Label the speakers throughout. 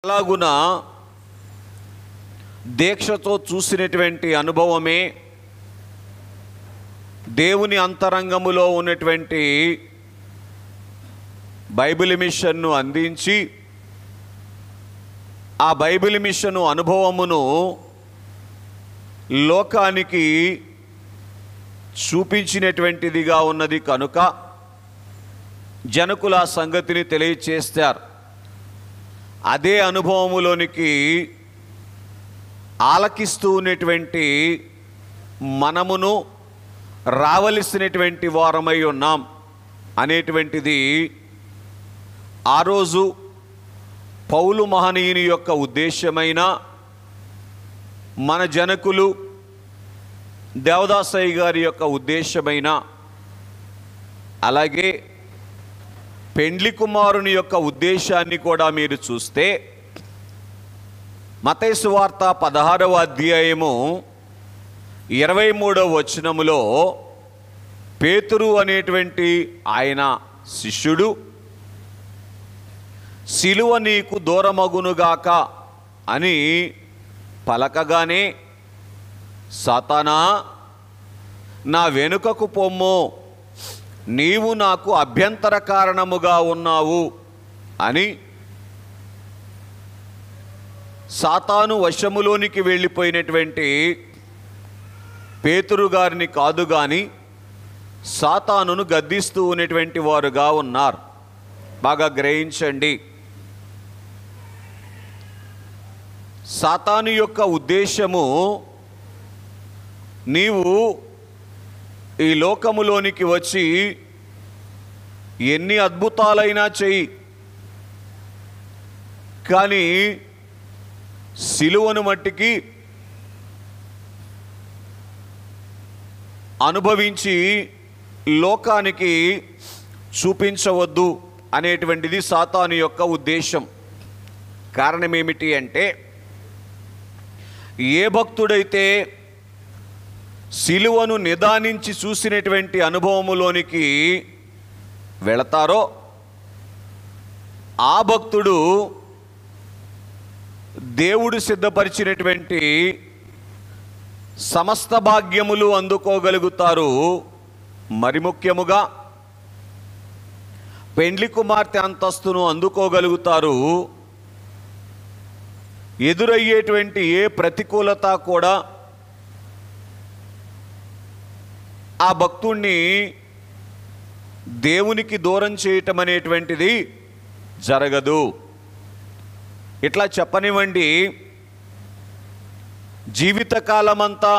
Speaker 1: అలాగున దీక్షతో చూసినటువంటి అనుభవమే దేవుని అంతరంగములో ఉన్నటువంటి బైబిల్ మిషన్ను అందించి ఆ బైబిల్ మిషన్ అనుభవమును లోకానికి చూపించినటువంటిదిగా ఉన్నది కనుక జనకుల సంగతిని తెలియచేస్తారు. అదే అనుభవములోనికి ఆలకిస్తూ ఉన్నటువంటి మనమును రావలసినటువంటి వారమై ఉన్నాం అనేటువంటిది ఆ రోజు పౌలు మహనీయుని యొక్క ఉద్దేశమైన మన జనకులు దేవదాసయ్య గారి యొక్క ఉద్దేశమైన అలాగే పెండ్లి కుమారుని యొక్క ఉద్దేశాన్ని కూడా మీరు చూస్తే మత్తయి సువార్త 16వ అధ్యాయము 23వ వచనములో పేతురు అనేటువంటి ఆయన శిష్యుడు సిలువ నీకు దూరమగునుగాక అని పలకగానే సాతానా నా వెనుకకు పొమ్ము, నీవు నాకు అభ్యంతర కారణముగా ఉన్నావు అని సాతాను వశములోనికి వెళ్ళిపోయినటువంటి పేతురు గారిని కాదు కానీ సాతానును గద్దిస్తూ ఉన్నటువంటి వారుగా ఉన్నారు. బాగా గ్రహించండి. సాతాను యొక్క ఉద్దేశము నీవు ఈ లోకములోనికి వచ్చి ఎన్ని అద్భుతాలైనా చెయ్యి, కానీ సిలువను మట్టికి అనుభవించి లోకానికి చూపించవద్దు అనేటువంటిది సాతాను యొక్క ఉద్దేశం. కారణం ఏమిటి అంటే, ఏ భక్తుడైతే సిలువను నిదానించి చూసినటువంటి అనుభవములోనికి వెళతారో ఆ భక్తుడు దేవుడు సిద్ధపరిచినటువంటి సమస్త భాగ్యములు అందుకోగలుగుతారు. మరి ముఖ్యముగా పెండ్లి కుమార్తె అంతస్తును అందుకోగలుగుతారు. ఎదురయ్యేటువంటి ఏ ప్రతికూలత కూడా ఆ భక్తుణ్ణి దేవునికి దూరం చేయటం అనేటువంటిది జరగదు. ఇట్లా చెప్పనివ్వండి, జీవితకాలమంతా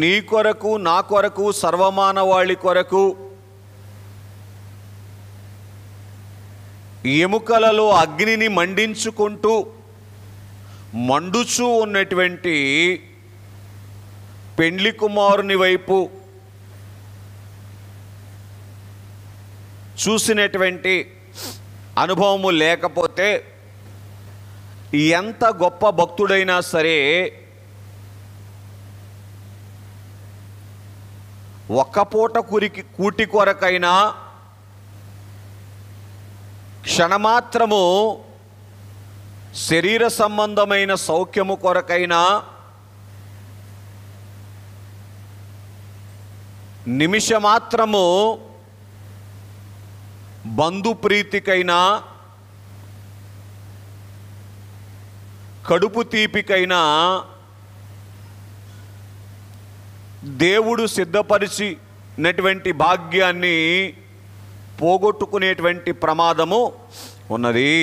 Speaker 1: నీ కొరకు నా కొరకు సర్వమానవాళి కొరకు ఎముకలలో అగ్నిని మండించుకుంటూ మండుచూ ఉన్నటువంటి పెండ్లి కుమారుని వైపు చూసినటువంటి అనుభవము లేకపోతే ఎంత గొప్ప భక్తుడైనా సరే ఒక్కపూట కూటి కొరకైనా క్షణమాత్రము శరీర సంబంధమైన సౌఖ్యము కొరకైనా నిమిషమాత్రము బంధుప్రీతికైనా కడుపు తీపికైనా దేవుడు సిద్ధపరిచినటువంటి భాగ్యాన్ని పోగొట్టుకునేటువంటి ప్రమాదము ఉన్నది.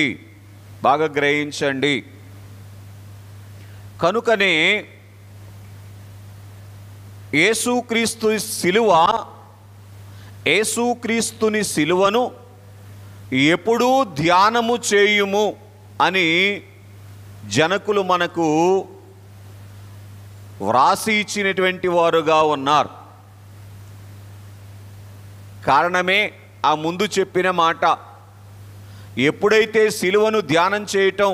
Speaker 1: బాగా గ్రహించండి. కనుకనే యేసుక్రీస్తుని సిలువను ఎప్పుడూ ధ్యానము చేయుము అని జనకులు మనకు వ్రాసి ఇచ్చినటువంటి వారుగా ఉన్నారు. కారణమే ఆ ముందు చెప్పిన మాట. ఎప్పుడైతే సిలువను ధ్యానం చేయటం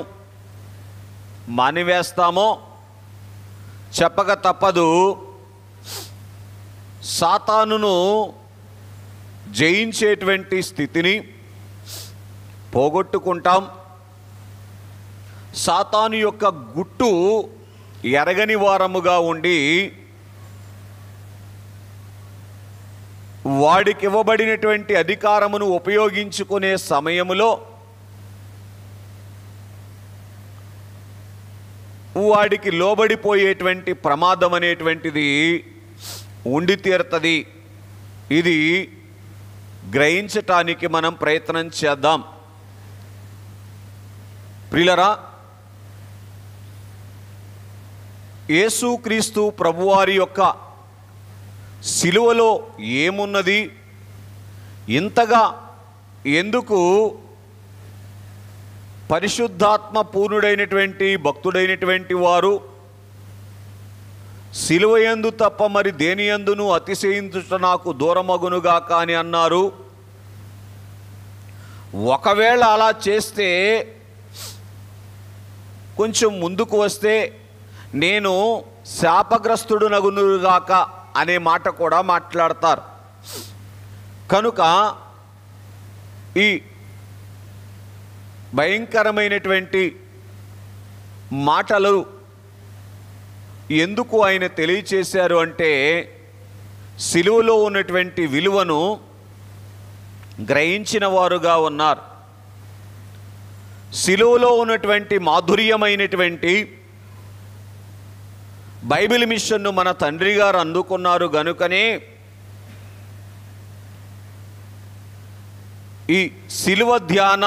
Speaker 1: మానివేస్తామో చెప్పక తప్పదు, సాతానును జయించేటువంటి స్థితిని పోగొట్టుకుంటాం. సాతాను యొక్క గుట్టు ఎరగని వారముగా ఉండి వాడికి ఇవ్వబడినటువంటి అధికారమును ఉపయోగించుకునే సమయములో వాడికి లోబడిపోయేటువంటి ప్రమాదం అనేటువంటిది ఉండి తీరుతుంది. ఇది గ్రహించటానికి మనం ప్రయత్నం చేద్దాం. ప్రియులరా, యేసుక్రీస్తు ప్రభువారి యొక్క సిలువలో ఏమున్నది, ఇంతగా ఎందుకు పరిశుద్ధాత్మ పూర్ణుడైనటువంటి భక్తుడైనటువంటి వారు సిలువ యందు తప్ప మరి దేని యందును అతిశయించుట నాకు దూరమగునుగా కాని అన్నారు. ఒకవేళ అలా చేస్తే, కొంచెం ముందుకు వస్తే నేను శాపగ్రస్తుడునగునుగాక అనే మాట కూడా మాట్లాడతారు. కనుక ఈ భయంకరమైనటువంటి మాటలు ఎందుకు ఆయన తెలియచేశారు అంటే, సిలువలో ఉన్నటువంటి విలువను గ్రహించిన వారుగా ఉన్నారు. సిలువలో ఉన్నటువంటి మాధుర్యమైనటువంటి బైబిల్ మిషన్ను మన తండ్రి గారు అందుకున్నారు గనుకనే ఈ సిలువ ధ్యాన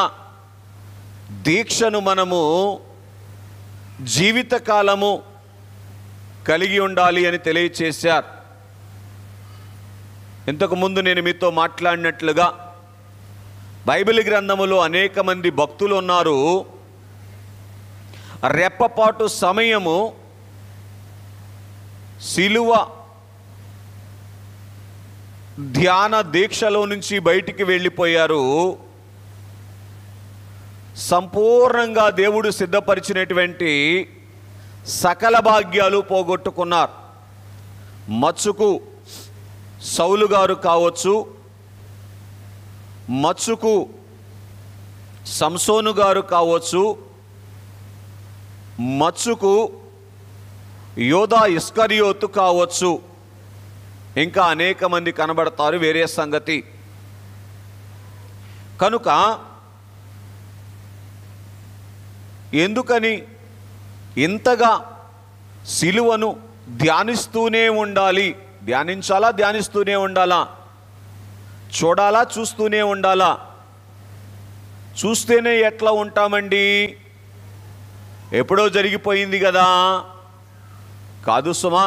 Speaker 1: దీక్షను మనము జీవితకాలము కలిగి ఉండాలి అని తెలియచేశారు. ఇంతకుముందు నేను మీతో మాట్లాడినట్లుగా బైబిల్ గ్రంథములో అనేక మంది భక్తులు ఉన్నారు. రెప్పపాటు సమయము సిలువ ధ్యాన దీక్షలో నుంచి బయటికి వెళ్ళిపోయారు. సంపూర్ణంగా దేవుడు సిద్ధపరిచినటువంటి సకల భాగ్యాలు పోగొట్టుకున్నారు. మచ్చుకు సౌలు గారు కావచ్చు, మచ్చుకు సంసోను గారు కావచ్చు, మచ్చుకు యోధా ఇస్కరియోతు కావచ్చు, ఇంకా అనేక మంది కనబడతారు, వేరే సంగతి. కనుక ఎందుకని ఇంతగా సిలువను ధ్యానిస్తూనే ఉండాలి? ధ్యానిస్తూనే ఉండాలా? చూడాలా? చూస్తూనే ఉండాలా? చూస్తేనే ఎట్లా ఉంటామండి? ఎప్పుడో జరిగిపోయింది కదా? కాదు సుమా.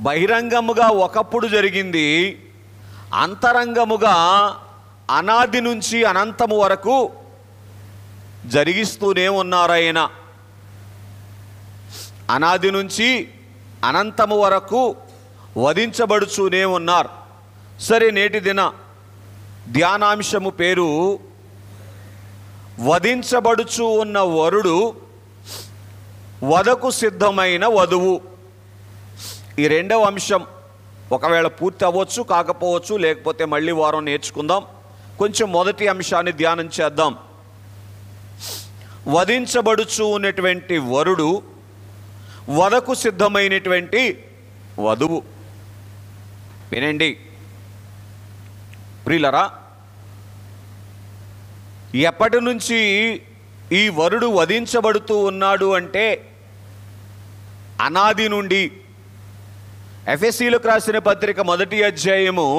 Speaker 1: బహిరంగముగా ఒకప్పుడు జరిగింది, అంతరంగముగా అనాది నుంచి అనంతము వరకు జరిగిస్తూనే ఉన్నారాయన. అనాది నుంచి అనంతము వరకు వధించబడుతూనే ఉన్నారు. సరే, నేటి దిన ధ్యానాంశము పేరు వధించబడుచు ఉన్న వరుడు, వధకు సిద్ధమైన వధువు. ఈ రెండవ అంశం ఒకవేళ పూర్తి అవ్వచ్చు, కాకపోవచ్చు, లేకపోతే మళ్ళీ వారం నేర్చుకుందాం. కొంచెం మొదటి అంశాన్ని ధ్యానం చేద్దాం. వధించబడుచు ఉన్నటువంటి వరుడు, వధకు సిద్ధమైనటువంటి వధువు. వినండి ప్రియులరా, ఎప్పటి నుంచి ఈ వరుడు వధించబడుతూ ఉన్నాడు అంటే, అనాది నుండి. ఎఫెసీలకు రాసిన పత్రిక 1వ అధ్యాయము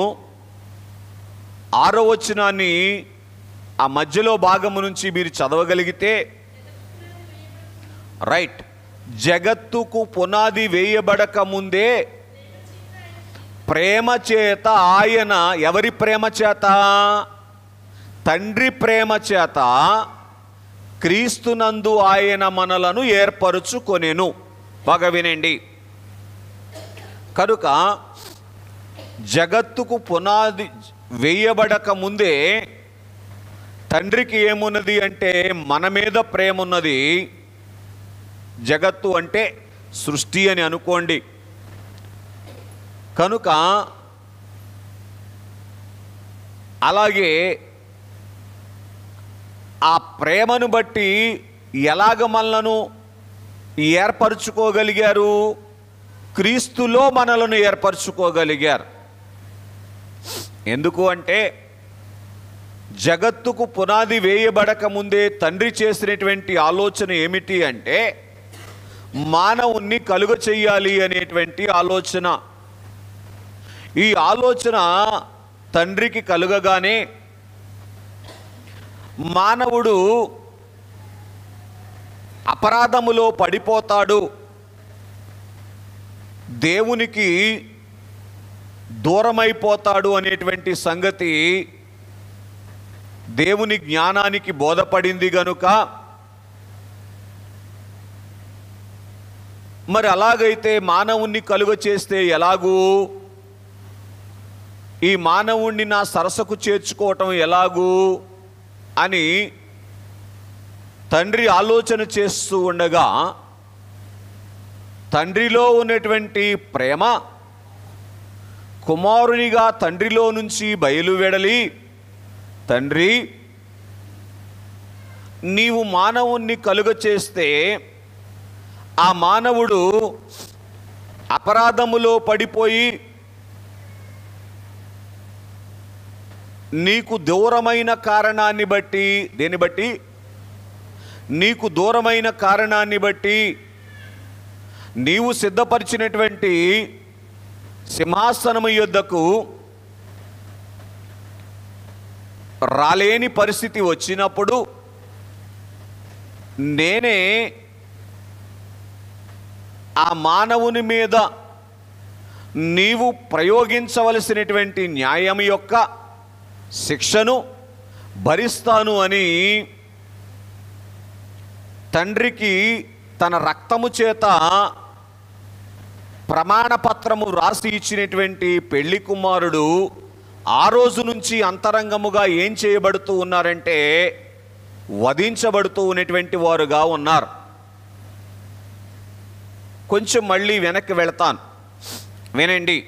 Speaker 1: 6వ వచనాన్ని ఆ మధ్యలో భాగము నుంచి మీరు చదవగలిగితే, రైట్, జగత్తుకు పునాది వేయబడక ముందే ప్రేమ చేత ఆయన, ఎవరి ప్రేమ చేత? తండ్రి ప్రేమ చేత క్రీస్తునందు ఆయన మనలను ఏర్పరుచుకొనెను. బాగా వినండి. కనుక జగత్తుకు పునాది వేయబడక ముందే తండ్రికి ఏమున్నది అంటే మన మీద ప్రేమ ఉన్నది. జగత్తు అంటే సృష్టి అని అనుకోండి. కనుక అలాగే ఆ ప్రేమను బట్టి ఎలాగ మనలను ఏర్పరచుకోగలిగారు? క్రీస్తులో మనలను ఏర్పరచుకోగలిగారు. ఎందుకు అంటే జగత్తుకు పునాది వేయబడక ముందే తండ్రి చేసినటువంటి ఆలోచన ఏమిటి అంటే మానవుణ్ణి కలుగ చెయ్యాలి అనేటువంటి ఆలోచన. ఈ ఆలోచన తండ్రికి కలుగగానే మానవుడు అపరాధములో పడిపోతాడు, దేవునికి దూరమైపోతాడు అనేటువంటి సంగతి దేవుని జ్ఞానానికి బోధపడింది గనుక, మరి అలాగైతే మానవుణ్ణి కలుగ చేస్తే ఎలాగూ, ఈ మానవుణ్ణి నా సరసకు చేర్చుకోవటం ఎలాగూ అని తండ్రి ఆలోచన చేస్తూ ఉండగా తండ్రిలో ఉన్నటువంటి ప్రేమ కుమారునిగా తండ్రిలో నుంచి బయలువెడలి, తండ్రి నీవు మానవుణ్ణి కలుగ చేస్తే ఆ మానవుడు అపరాధములో పడిపోయి నీకు దూరమైన కారణాన్ని బట్టి, దేని బట్టి? నీకు దూరమైన కారణాన్ని బట్టి నీవు సిద్ధపరిచినటువంటి సింహాసనము యొద్దకు రాలేని పరిస్థితి వచ్చినప్పుడు నేనే ఆ మానవుని మీద నీవు ప్రయోగించవలసినటువంటి న్యాయం యొక్క శిక్షను భరిస్తాను అని తండ్రికి తన రక్తము చేత ప్రమాణపత్రము రాసి ఇచ్చినటువంటి పెళ్లి కుమారుడు ఆ రోజు నుంచి అంతరంగముగా ఏం చేయబడుతూ ఉన్నారంటే వధించబడుతూ ఉన్నటువంటి వారుగా ఉన్నారు. కొంచెం మళ్ళీ వెనక్కి వెళతాను, వినండి.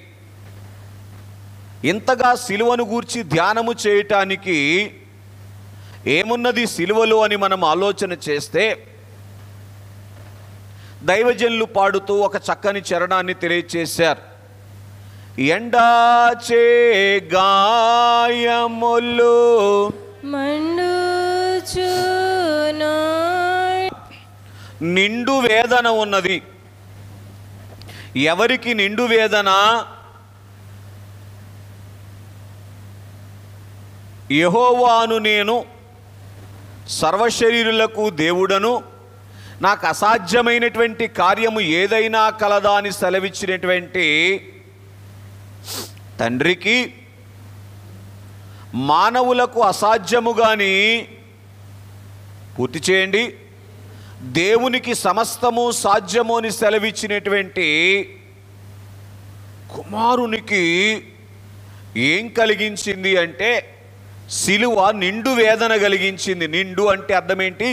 Speaker 1: ఇంతగా సిలువను గూర్చి ధ్యానము చేయటానికి ఏమున్నది సిలువలో అని మనం ఆలోచన చేస్తే దైవజనులు పాడుతూ ఒక చక్కని చరణాన్ని తెలియచేశారు. ఎండాచే గాయములు
Speaker 2: మండుచును,
Speaker 1: నిండు వేదన ఉన్నది. ఎవరికి నిండు వేదన? యెహోవాను నేను సర్వశరీరులకు దేవుడను, నాకు అసాధ్యమైనటువంటి కార్యము ఏదైనా కలదా అని సెలవిచ్చినటువంటి తండ్రికి మానవులకు అసాధ్యము గాని పూర్తి చేయండి, దేవునికి సమస్తము సాధ్యము అని సెలవిచ్చినటువంటి కుమారునికి ఏం కలిగించింది అంటే సిలువ నిండు వేదన కలిగించింది. నిండు అంటే అర్థం ఏంటి?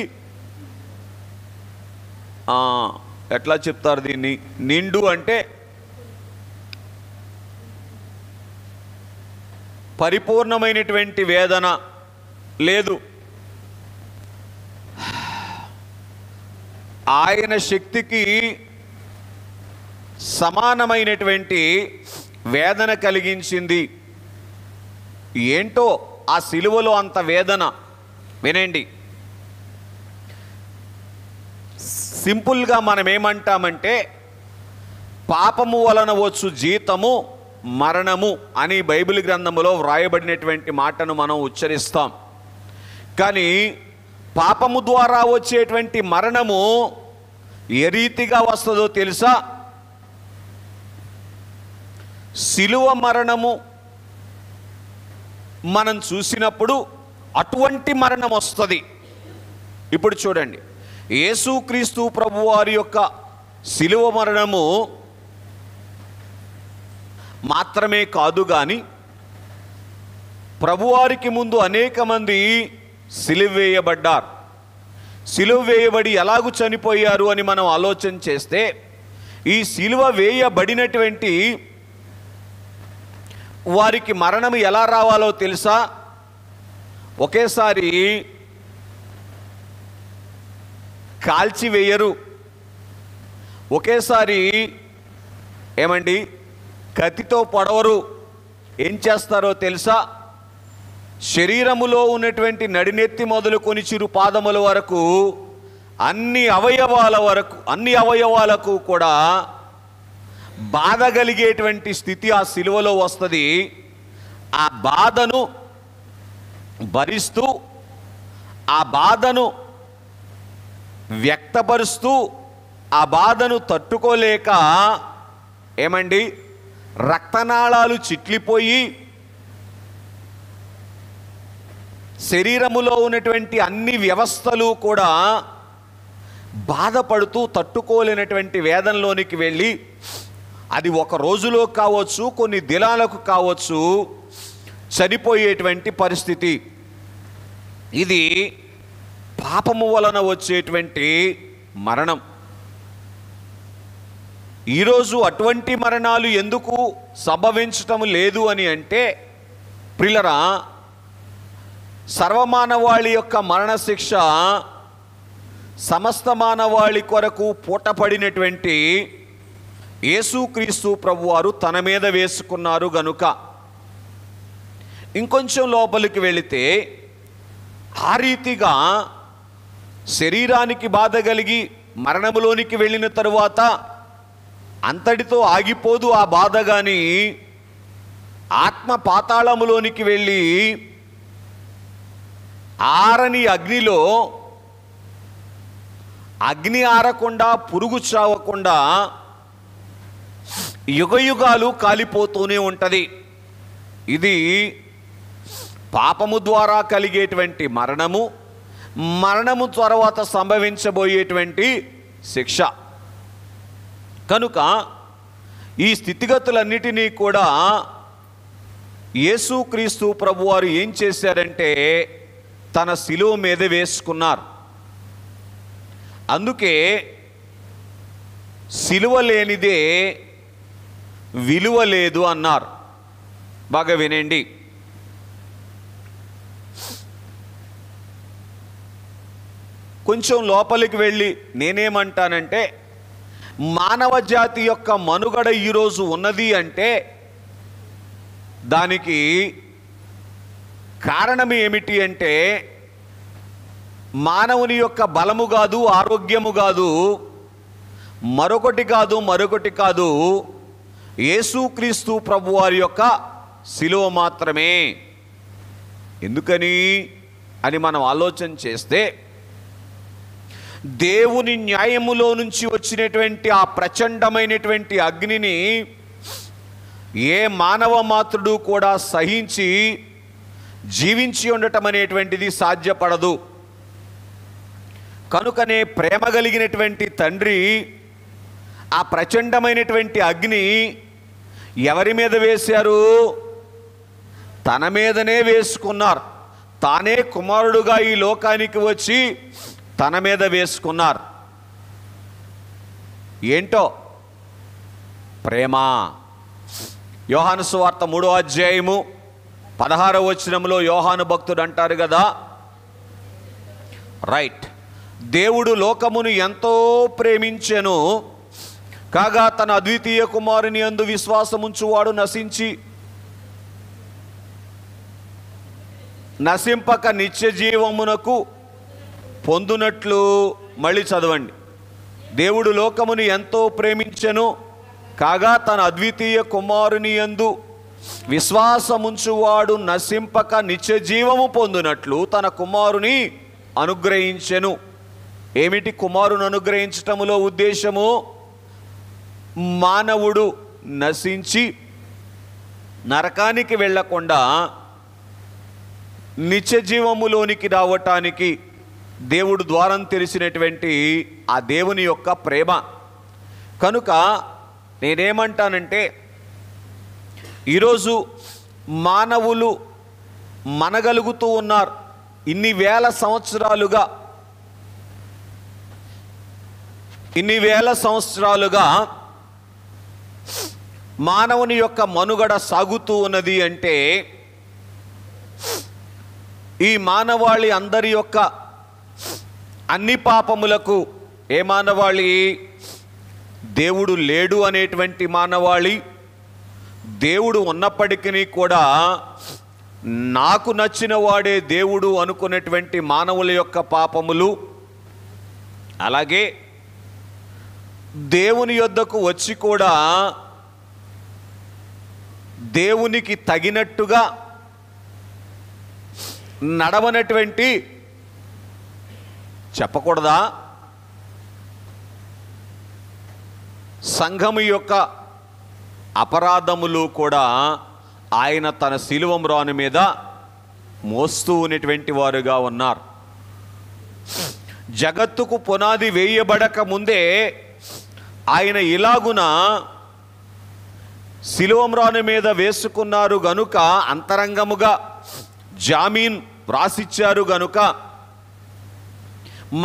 Speaker 1: ఎట్లా చెప్తారు దీన్ని? నిండు అంటే పరిపూర్ణమైనటువంటి వేదన లేదు, ఆయన శక్తికి సమానమైనటువంటి వేదన కలిగించింది. ఏంటో ఆ సిలువలో అంత వేదన, వినండి. సింపుల్గా మనం ఏమంటామంటే పాపము వలన వచ్చు జీతము మరణము అని బైబిల్ గ్రంథములో వ్రాయబడినటువంటి మాటను మనం ఉచ్చరిస్తాం. కానీ పాపము ద్వారా వచ్చేటువంటి మరణము ఏ రీతిగా వస్తుందో తెలుసా? సిలువ మరణము మనం చూసినప్పుడు అటువంటి మరణం వస్తుంది. ఇప్పుడు చూడండి, యేసుక్రీస్తు ప్రభువారి యొక్క సిలువ మరణము మాత్రమే కాదు కానీ ప్రభువారికి ముందు అనేక మంది సిలువ వేయబడ్డారు. సిలువ వేయబడి ఎలాగూ చనిపోయారు అని మనం ఆలోచన చేస్తే ఈ సిలువ వేయబడినటువంటి వారికి మరణం ఎలా రావాలో తెలుసా? ఒకేసారి కాల్చివేయరు. ఒకేసారి ఏమండి కత్తితో పొడవరు. ఏం చేస్తారో తెలుసా? శరీరములో ఉన్నటువంటి నడినెత్తి మొదలుకొని చిరు పాదముల వరకు అన్ని అవయవాలకు కూడా బాధ కలిగేటువంటి స్థితి ఆ సిలువలో వస్తుంది. ఆ బాధను భరిస్తూ, ఆ బాధను వ్యక్తపరుస్తూ, ఆ బాధను తట్టుకోలేక ఏమండి రక్తనాళాలు చిట్లిపోయి శరీరములో ఉన్నటువంటి అన్ని వ్యవస్థలు కూడా బాధపడుతూ తట్టుకోలేనటువంటి వేదనలోనికి వెళ్ళి, అది ఒక రోజులో కావచ్చు, కొన్ని దినాలకు కావచ్చు, చనిపోయేటువంటి పరిస్థితి. ఇది పాపము వలన వచ్చేటువంటి మరణం. ఈరోజు అటువంటి మరణాలు ఎందుకు సంభవించటం లేదు అని అంటే, ప్రియులరా, సర్వమానవాళి యొక్క మరణశిక్ష సమస్త మానవాళి కొరకు పూటపడినటువంటి యేసుక్రీస్తు ప్రభువారు తన మీద వేసుకున్నారు గనుక. ఇంకొంచెం లోపలికి వెళితే ఆ రీతిగా శరీరానికి బాధ కలిగి మరణములోనికి వెళ్ళిన తరువాత అంతటితో ఆగిపోదు ఆ బాధ. కానీ ఆత్మ పాతాళములోనికి వెళ్ళి ఆరని అగ్నిలో అగ్ని ఆరకుండా, పురుగు చావకుండా యుగయుగాలు కాలిపోతూనే ఉంటుంది. ఇది పాపము ద్వారా కలిగేటువంటి మరణము, మరణము తర్వాత సంభవించబోయేటువంటి శిక్ష. కనుక ఈ స్థితిగతులన్నిటినీ కూడా యేసుక్రీస్తు ప్రభువారు ఏం చేశారంటే తన శిలువ మీద వేసుకున్నారు. అందుకే శిలువ లేనిదే విలువ లేదు అన్నారు. బాగా వినండి. కొంచెం లోపలికి వెళ్ళి నేనేమంటానంటే, మానవ జాతి యొక్క మనుగడ ఈరోజు ఉన్నది అంటే దానికి కారణం ఏమిటి అంటే, మానవుని యొక్క బలము కాదు, ఆరోగ్యము కాదు, మరొకటి కాదు, యేసుక్రీస్తు ప్రభువారి యొక్క శిలువ మాత్రమే. ఎందుకని అని మనం ఆలోచన చేస్తే, దేవుని న్యాయములో నుంచి వచ్చినటువంటి ఆ ప్రచండమైనటువంటి అగ్నిని ఏ మానవ మాత్రుడు కూడా సహించి జీవించి ఉండటం అనేటువంటిది సాధ్యపడదు. కనుకనే ప్రేమ కలిగినటువంటి తండ్రి ఆ ప్రచండమైనటువంటి అగ్ని ఎవరి మీద వేశారు? తన మీదనే వేసుకున్నారు. తానే కుమారుడుగా ఈ లోకానికి వచ్చి తన మీద వేసుకున్నారు. ఏంటో ప్రేమ. యోహాను సువార్త 3వ అధ్యాయము 16వ వచనంలో యోహాను భక్తుడు అంటారు కదా, రైట్, దేవుడు లోకమును ఎంతో ప్రేమించెను కాగా తన అద్వితీయ కుమారుని యందు విశ్వాసముంచువాడు నశింపక నిత్య జీవమునకు పొందునట్లు. మళ్ళీ చదవండి. దేవుడు లోకమును ఎంతో ప్రేమించెను కాగా తన అద్వితీయ కుమారుని యందు విశ్వాసముంచువాడు నశింపక నిత్య జీవము పొందునట్లు తన కుమారుని అనుగ్రహించెను. ఏమిటి కుమారుని అనుగ్రహించటములో ఉద్దేశము? మానవుడు నశించి నరకానికి వెళ్ళకుండా నిత్య జీవములోనికి రావటానికి దేవుడు ద్వారం తెరిచినటువంటి ఆ దేవుని యొక్క ప్రేమ. కనుక నేనేమంటానంటే, ఈరోజు మానవులు మనగలుగుతూ ఉన్నారు. ఇన్ని వేల సంవత్సరాలుగా మానవుని యొక్క మనుగడ సాగుతూ ఉన్నది అంటే, ఈ మానవాళి అందరి యొక్క అన్ని పాపములకు ఏ మానవాళి? దేవుడు లేడు అనేటువంటి మానవాళి. దేవుడు ఉన్నప్పటికీ కూడా నాకు నచ్చిన వాడే దేవుడు అనుకునేటువంటి మానవుల యొక్క పాపములు. అలాగే దేవుని యొద్దకు వచ్చి కూడా దేవునికి తగినట్టుగా నడవనటువంటి, చెప్పకూడదా, సంఘము యొక్క అపరాధములు కూడా ఆయన తన శిలువ మ్రాను మీద మోస్తూ ఉన్నటువంటి వారుగా ఉన్నారు. జగత్తుకు పునాది వేయబడక ముందే ఆయన ఇలాగున శిలువ మ్రాను మీద వేసుకున్నారు గనుక, అంతరంగముగా జామీన్ వ్రాసిచ్చారు గనుక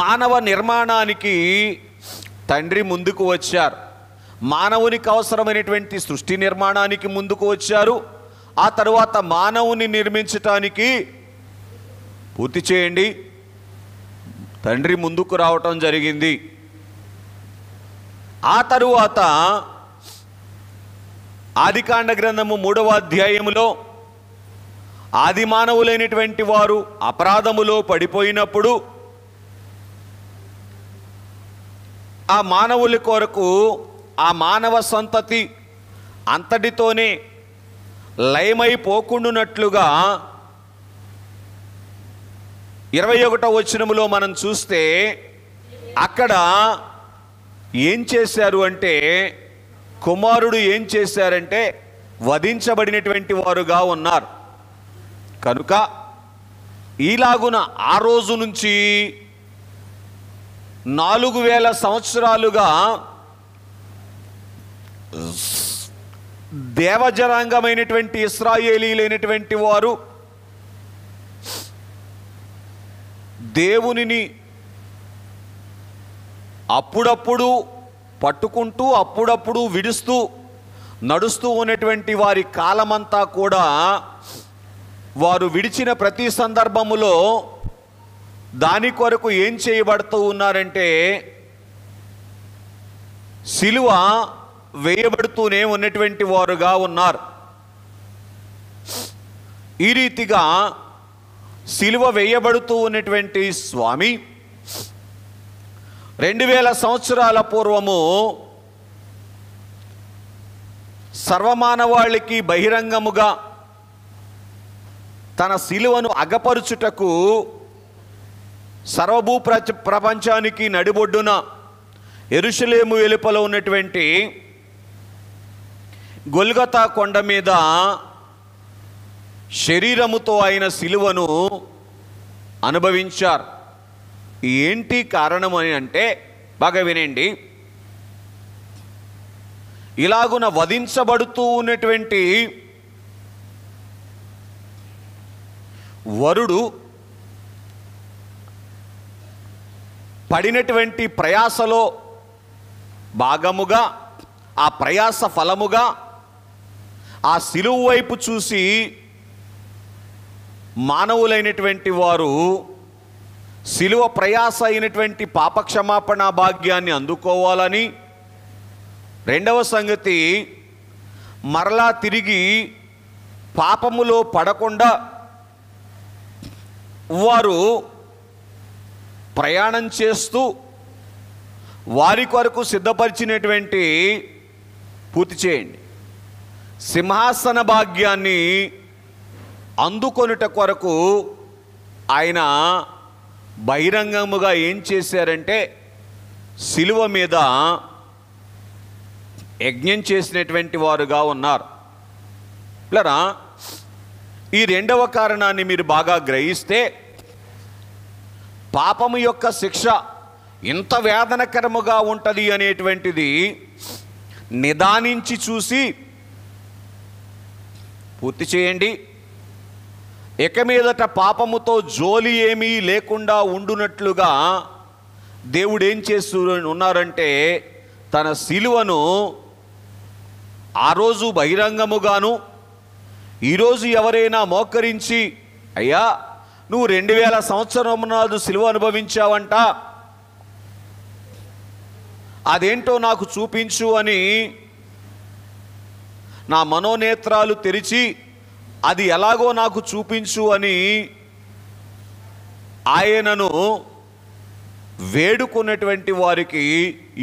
Speaker 1: మానవ నిర్మాణానికి తండ్రి ముందుకు వచ్చారు. మానవునికి అవసరమైనటువంటి సృష్టి నిర్మాణానికి ముందుకు వచ్చారు. ఆ తరువాత మానవుని నిర్మించటానికి పూర్తి చేయండి తండ్రి ముందుకు రావటం జరిగింది. ఆ తరువాత ఆదికాండ గ్రంథము 3వ అధ్యాయములో ఆది మానవులైనటువంటి వారు అపరాధములో పడిపోయినప్పుడు ఆ మానవుల కొరకు ఆ మానవ సంతతి అంతటితోనే లయమైపోకుండునట్లుగా 21వ వచనములో మనం చూస్తే అక్కడ ఏం చేశారు అంటే, కుమారుడు ఏం చేశారంటే వధించబడినటువంటి వారుగా ఉన్నారు. కనుక ఈలాగున ఆ రోజు నుంచి 4000 సంవత్సరాలుగా దేవజనాంగమైనటువంటి ఇశ్రాయేలీలైనటువంటి వారు దేవునిని అప్పుడప్పుడు పట్టుకుంటూ అప్పుడప్పుడు విడుస్తూ నడుస్తూ ఉన్నటువంటి వారి కాలమంతా కూడా వారు విడిచిన ప్రతి సందర్భములో దాని కొరకు ఏం చేయబడుతూ ఉన్నారంటే సిలువ వేయబడుతూనే ఉన్నటువంటి వారుగా ఉన్నారు. ఈ రీతిగా సిలువ వేయబడుతూ ఉన్నటువంటి స్వామి 2000 సంవత్సరాల పూర్వము సర్వమానవాళికి బహిరంగముగా తన సిలువను అగపరుచుటకు సర్వభూ ప్రపంచానికి నడిబొడ్డున యెరూషలేము వెలుపల ఉన్నటువంటి గొల్గొతా కొండ మీద శరీరముతో ఆయన సిలువను అనుభవించారు. ఏంటి కారణం అని అంటే, బాగా వినండి, ఇలాగున వధించబడుతూ ఉన్నటువంటి వరుడు పడినటువంటి ప్రయాసలో భాగముగా, ఆ ప్రయాస ఫలముగా ఆ సిలువ వైపు చూసి మానవులైనటువంటి వారు సిలువ ప్రయాస అయినటువంటి పాపక్షమాపణ భాగ్యాన్ని అందుకోవాలని, రెండవ సంగతి మరలా తిరిగి పాపములో పడకుండా వారు ప్రయాణం చేస్తూ వారి కొరకు సిద్ధపరిచినటువంటి, పూర్తి చేయండి, సింహాసన భాగ్యాన్ని అందుకొనుట కొరకు ఆయన బహిరంగముగా ఏం చేశారంటే సిలువ మీద యజ్ఞం చేసినటువంటి వారుగా ఉన్నారు. పిల్లరా, ఈ రెండవ కారణాన్ని మీరు బాగా గ్రహిస్తే, పాపము యొక్క శిక్ష ఇంత వేదనకరముగా ఉంటుంది అనేటువంటిది నిదానించి చూసి, పూర్తి చేయండి, ఇక మీదట పాపముతో జోలి ఏమీ లేకుండా ఉండునట్లుగా దేవుడు ఏం చేస్తూ ఉన్నారంటే తన సిలువను ఆ రోజు బహిరంగముగాను, ఈరోజు ఎవరైనా మోకరించి, అయ్యా నువ్వు 2000 సంవత్సరం నాడు సిలువ అనుభవించావంట, అదేంటో నాకు చూపించు అని నా మనోనేత్రాలు తెరిచి అది ఎలాగో నాకు చూపించు అని ఆయనను వేడుకున్నటువంటి వారికి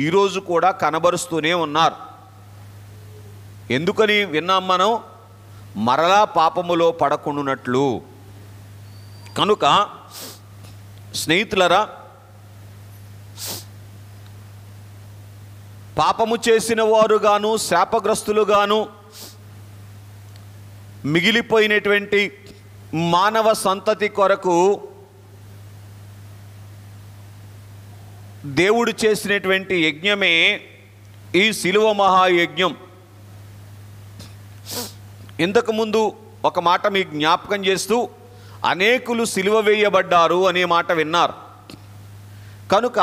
Speaker 1: ఈరోజు కూడా కనబరుస్తూనే ఉన్నారు. ఎందుకని విన్నాం మనం? మరలా పాపములో పడకుండానట్లు. కనుక స్నేహితులరా, పాపము చేసిన వారుగాను శాపగ్రస్తులుగాను మిగిలిపోయినటువంటి మానవ సంతతి కొరకు దేవుడు చేసినటువంటి యజ్ఞమే ఈ శిలువ మహాయజ్ఞం. ఇంతకుముందు ఒక మాట మీకు జ్ఞాపకం చేస్తూ, అనేకులు సిలువ వేయబడ్డారు అనే మాట విన్నారు. కనుక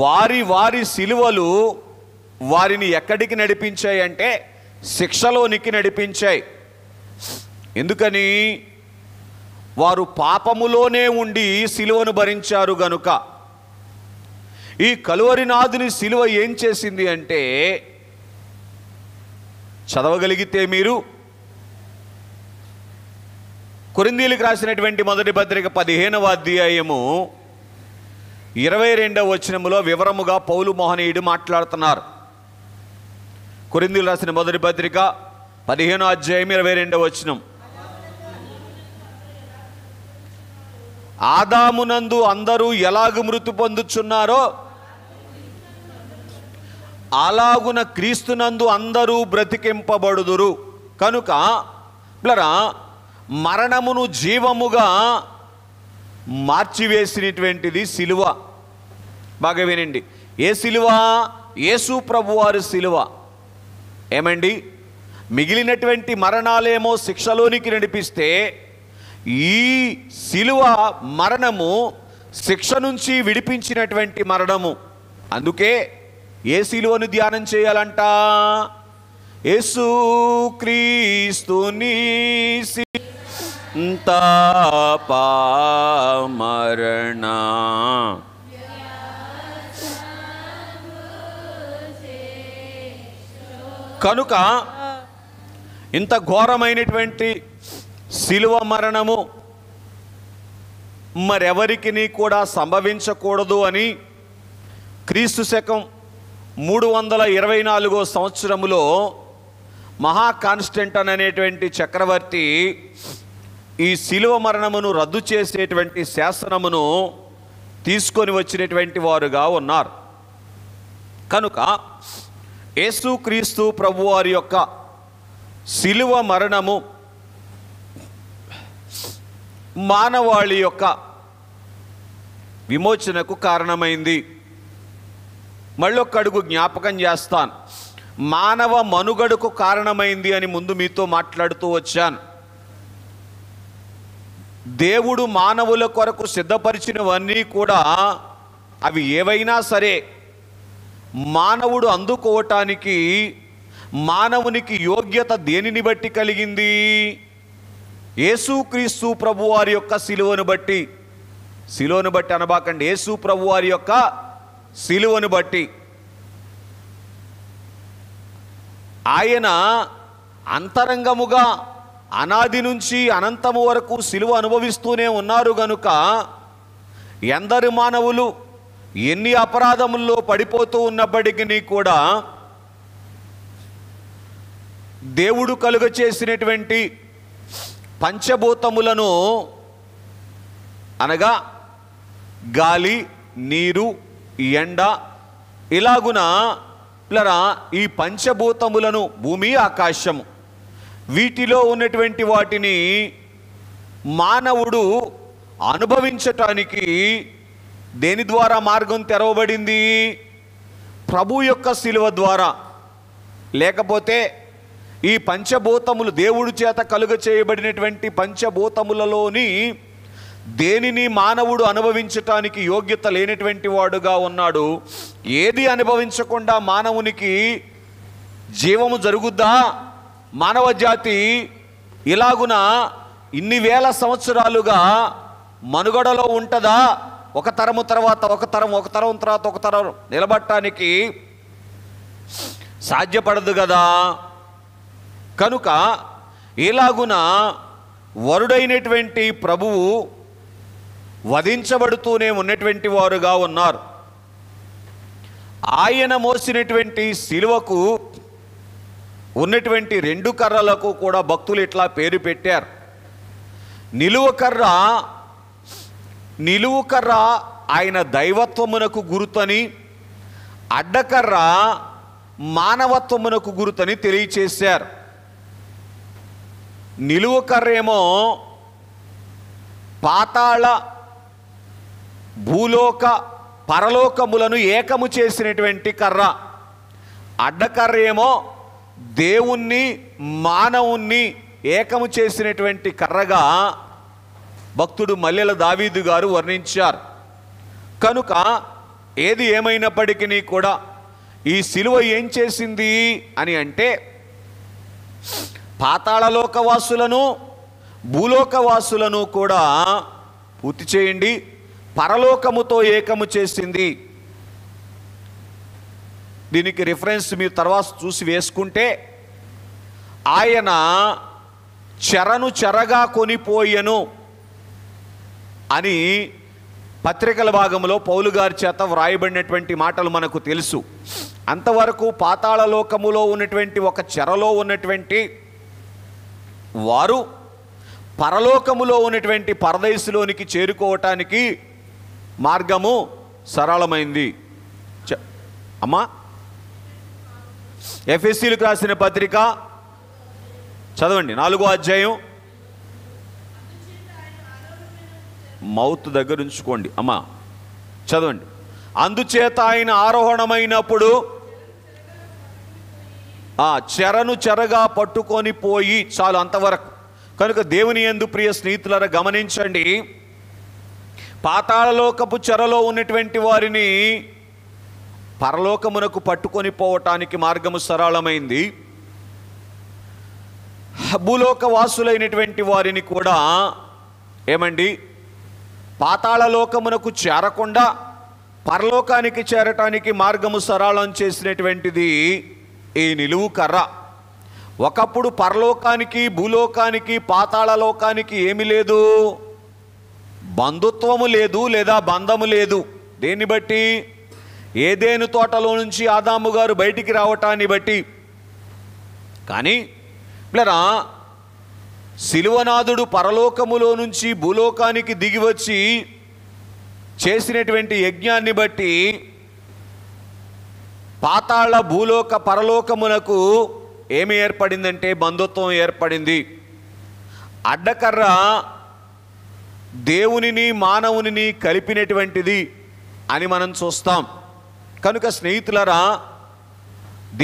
Speaker 1: వారి వారి సిలువలు వారిని ఎక్కడికి నడిపించాయి అంటే శిక్షలోనికి నడిపించాయి. ఎందుకని? వారు పాపములోనే ఉండి సిలువను భరించారు గనుక. ఈ కలువరినాథుని సిలువ ఏం చేసింది అంటే, చదవగలిగితే మీరు కొరింథీయులకు రాసినటువంటి మొదటి పత్రిక 15వ అధ్యాయము 22వ వచనములో వివరముగా పౌలు మహనీయుడు మాట్లాడుతున్నారు. కొరింథీయులకు రాసిన మొదటి పత్రిక 15వ అధ్యాయం 22వ వచనం. ఆదామునందు అందరూ ఎలాగు మృతి పొందుచున్నారో అలాగున క్రీస్తునందు అందరూ బ్రతికింపబడుదురు. కనుక ప్లరా మరణమును జీవముగా మార్చివేసినటువంటిది సిలువ. బాగా వినండి. ఏ సిలువ? యేసు ప్రభువారి సిలువ. ఏమండి? మిగిలినటువంటి మరణాలేమో శిక్షలోనికి నడిపిస్తే, ఈ సిలువ మరణము శిక్ష నుంచి విడిపించినటువంటి మరణము. అందుకే ఏ సిలువను ధ్యానం చేయాలంట? యేసు క్రీస్తుని మరణ. కనుక ఇంత ఘోరమైనటువంటి సిలువ మరణము మరెవరికి కూడా సంభవించకూడదు అని క్రీస్తు శకం 324వ సంవత్సరములో మహా కాన్స్టంటైన్ అనేటువంటి చక్రవర్తి ఈ సిలువ మరణమును రద్దు చేసేటువంటి శాసనమును తీసుకొని వచ్చినటువంటి వారుగా ఉన్నారు. కనుక యేసుక్రీస్తు ప్రభువారి యొక్క సిలువ మరణము మానవాళి యొక్క విమోచనకు కారణమైంది. మళ్ళొక్క అడుగు జ్ఞాపకం చేస్తాను. మానవ మనుగడకు కారణమైంది అని ముందు మీతో మాట్లాడుతూ వచ్చాను. దేవుడు మానవుల కొరకు సిద్ధపరిచినవన్నీ కూడా అవి ఏవైనా సరే మానవుడు అందుకోవటానికి మానవునికి యోగ్యత దేనిని బట్టి కలిగింది? యేసుక్రీస్తు ప్రభువారి యొక్క సిలువను బట్టి. సిలువను బట్టి అనబాకండి, యేసు ప్రభువారి యొక్క సిలువను బట్టి. ఆయన అంతరంగముగా అనాది నుంచి అనంతము వరకు సిలువ అనుభవిస్తూనే ఉన్నారు గనుక ఎందరు మానవులు ఎన్ని అపరాధముల్లో పడిపోతూ ఉన్నప్పటికీ కూడా దేవుడు కలుగ చేసినటువంటి పంచభూతములను అనగా గాలి, నీరు, ఎండ, ఇలాగున ఈ పంచభూతములను, భూమి, ఆకాశము, వీటిలో ఉన్నటువంటి వాటిని మానవుడు అనుభవించటానికి దేని ద్వారా మార్గం తెరవబడింది? ప్రభు యొక్క శిలువ ద్వారా. లేకపోతే ఈ పంచభూతములు, దేవుడి చేత కలుగ చేయబడినటువంటి పంచభూతములలోని దేనిని మానవుడు అనుభవించటానికి యోగ్యత లేనటువంటి వాడుగా ఉన్నాడు. ఏది అనుభవించకుండా మానవునికి జీవము జరుగుద్దా? మానవ జాతి ఇలాగున ఇన్ని వేల సంవత్సరాలుగా మనుగడలో ఉంటుందా ఒక తరము తర్వాత ఒక తరం తర్వాత ఒక తరం నిలబడటానికి సాధ్యపడదు కదా. కనుక ఇలాగున వరుడైనటువంటి ప్రభువు వధించబడుతూనే ఉన్నటువంటి వారుగా ఉన్నారు. ఆయన మోసినటువంటి శిలువకు ఉన్నటువంటి 2 కర్రలకు కూడా భక్తులు ఇట్లా పేరు పెట్టారు. నిలువు కర్ర ఆయన దైవత్వమునకు గురుతని, అడ్డకర్ర మానవత్వమునకు గురుతని తెలియచేశారు. నిలువు కర్ర ఏమో పాతాళ భూలోక పరలోకములను ఏకము చేసినటువంటి కర్ర, అడ్డకర్ర ఏమో దేవుణ్ణి మానవుణ్ణి ఏకము చేసినటువంటి కర్రగా భక్తుడు మల్లెల దావీదు గారు వర్ణించారు. కనుక ఏది ఏమైనప్పటికీ కూడా ఈ శిలువ ఏం చేసింది అని అంటే, పాతాళలోకవాసులను భూలోకవాసులను కూడా పూర్తి చేయండి, పరలోకముతో ఏకము చేసింది. దీనికి రిఫరెన్స్ మీరు తర్వాత చూసి వేసుకుంటే, ఆయన చెరను చెరగా కొనిపోయెను అని పత్రికల భాగంలో పౌలు గారి చేత వ్రాయబడినటువంటి మాటలు మనకు తెలుసు. అంతవరకు పాతాళలోకములో ఉన్నటువంటి ఒక చెరలో ఉన్నటువంటి వారు పరలోకములో ఉన్నటువంటి పరదేశంలోనికి చేరుకోవటానికి మార్గము సరళమైంది. అమ్మా, ఎఫెసీలకు రాసిన పత్రిక చదవండి, 4వ అధ్యాయం. మౌత్ దగ్గర ఉంచుకోండి అమ్మా, చదవండి. అందుచేత ఆయన ఆరోహణమైనప్పుడు చెరను చెరగా పట్టుకొని పోయి, చాలు అంతవరకు. కనుక దేవుని యందు ప్రియ స్నేహితులారా గమనించండి, పాతాళలోకపు చెరలో ఉన్నటువంటి వారిని పరలోకమునకు పట్టుకొని పోవటానికి మార్గము సరళమైంది. భూలోక వాసులైనటువంటి వారిని కూడా ఏమండి పాతాళలోకమునకు చేరకుండా పరలోకానికి చేరటానికి మార్గము సరళం చేసినటువంటిది ఈ నిలువు కర్ర. ఒకప్పుడు పరలోకానికి భూలోకానికి పాతాళలోకానికి ఏమి లేదు, బంధుత్వము లేదు లేదా బంధము లేదు. దేన్ని బట్టి? ఏదేను తోటలో నుంచి ఆదాము గారు బయటికి రావటాన్ని బట్టి. కానీ పిల్లరా, శిలువనాథుడు పరలోకములో నుంచి భూలోకానికి దిగివచ్చి చేసినటువంటి యజ్ఞాన్ని బట్టి పాతాళ భూలోక పరలోకమునకు ఏమి ఏర్పడిందంటే బంధుత్వం ఏర్పడింది. అడ్డకర్ర దేవునిని మానవునిని కలిపినటువంటిది అని మనం చూస్తాం. కనుక స్నేహితులరా,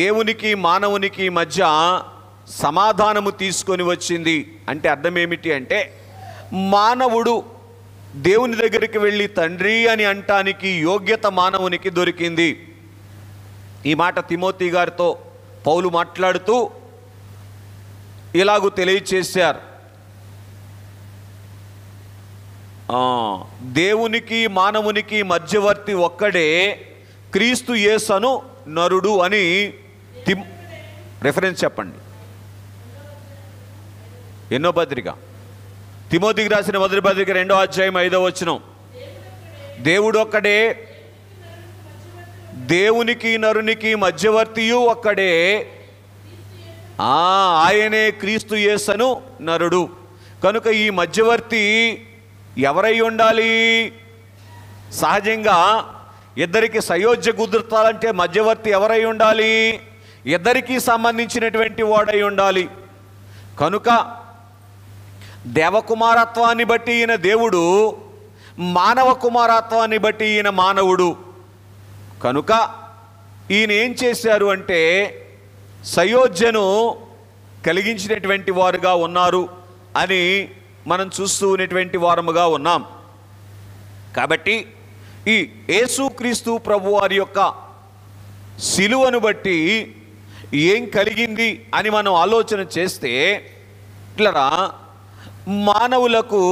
Speaker 1: దేవునికి మానవునికి మధ్య సమాధానము తీసుకొని వచ్చింది అంటే అర్థం ఏమిటి అంటే, మానవుడు దేవుని దగ్గరికి వెళ్ళి తండ్రి అని అంటానికి యోగ్యత మానవునికి దొరికింది. ఈ మాట తిమోతి గారితో పౌలు మాట్లాడుతూ ఇలాగూ తెలియచేశారు. దేవునికి మానవునికి మధ్యవర్తి ఒక్కడే, క్రీస్తు యేసను నరుడు అని రెఫరెన్స్ చెప్పండి. ఎన్నో పత్రిక? తిమోతికి రాసిన మొదటి పత్రిక 2వ అధ్యాయం 5వ వచనం. దేవుడు ఒక్కడే, దేవునికి నరునికి మధ్యవర్తియు ఒక్కడే, ఆయనే క్రీస్తు యేసను నరుడు. కనుక ఈ మధ్యవర్తి ఎవరై ఉండాలి? సహజంగా ఇద్దరికి సయోధ్య కుదుర్తాలంటే మధ్యవర్తి ఎవరై ఉండాలి? ఇద్దరికీ సంబంధించినటువంటి వాడై ఉండాలి. కనుక దేవకుమారత్వాన్ని బట్టి ఈయన దేవుడు, మానవ కుమారత్వాన్ని బట్టి ఈయన మానవుడు. కనుక ఈయన ఏం చేశారు అంటే సయోధ్యను కలిగించినటువంటి వారుగా ఉన్నారు అని మనం చూస్తూ ఉన్నటువంటి వారముగా ఉన్నాం. కాబట్టి ఈ యేసుక్రీస్తు ప్రభు వారి యొక్క శిలువను బట్టి ఏం కలిగింది అని మనం ఆలోచన చేస్తే, ఇట్లా మానవులకు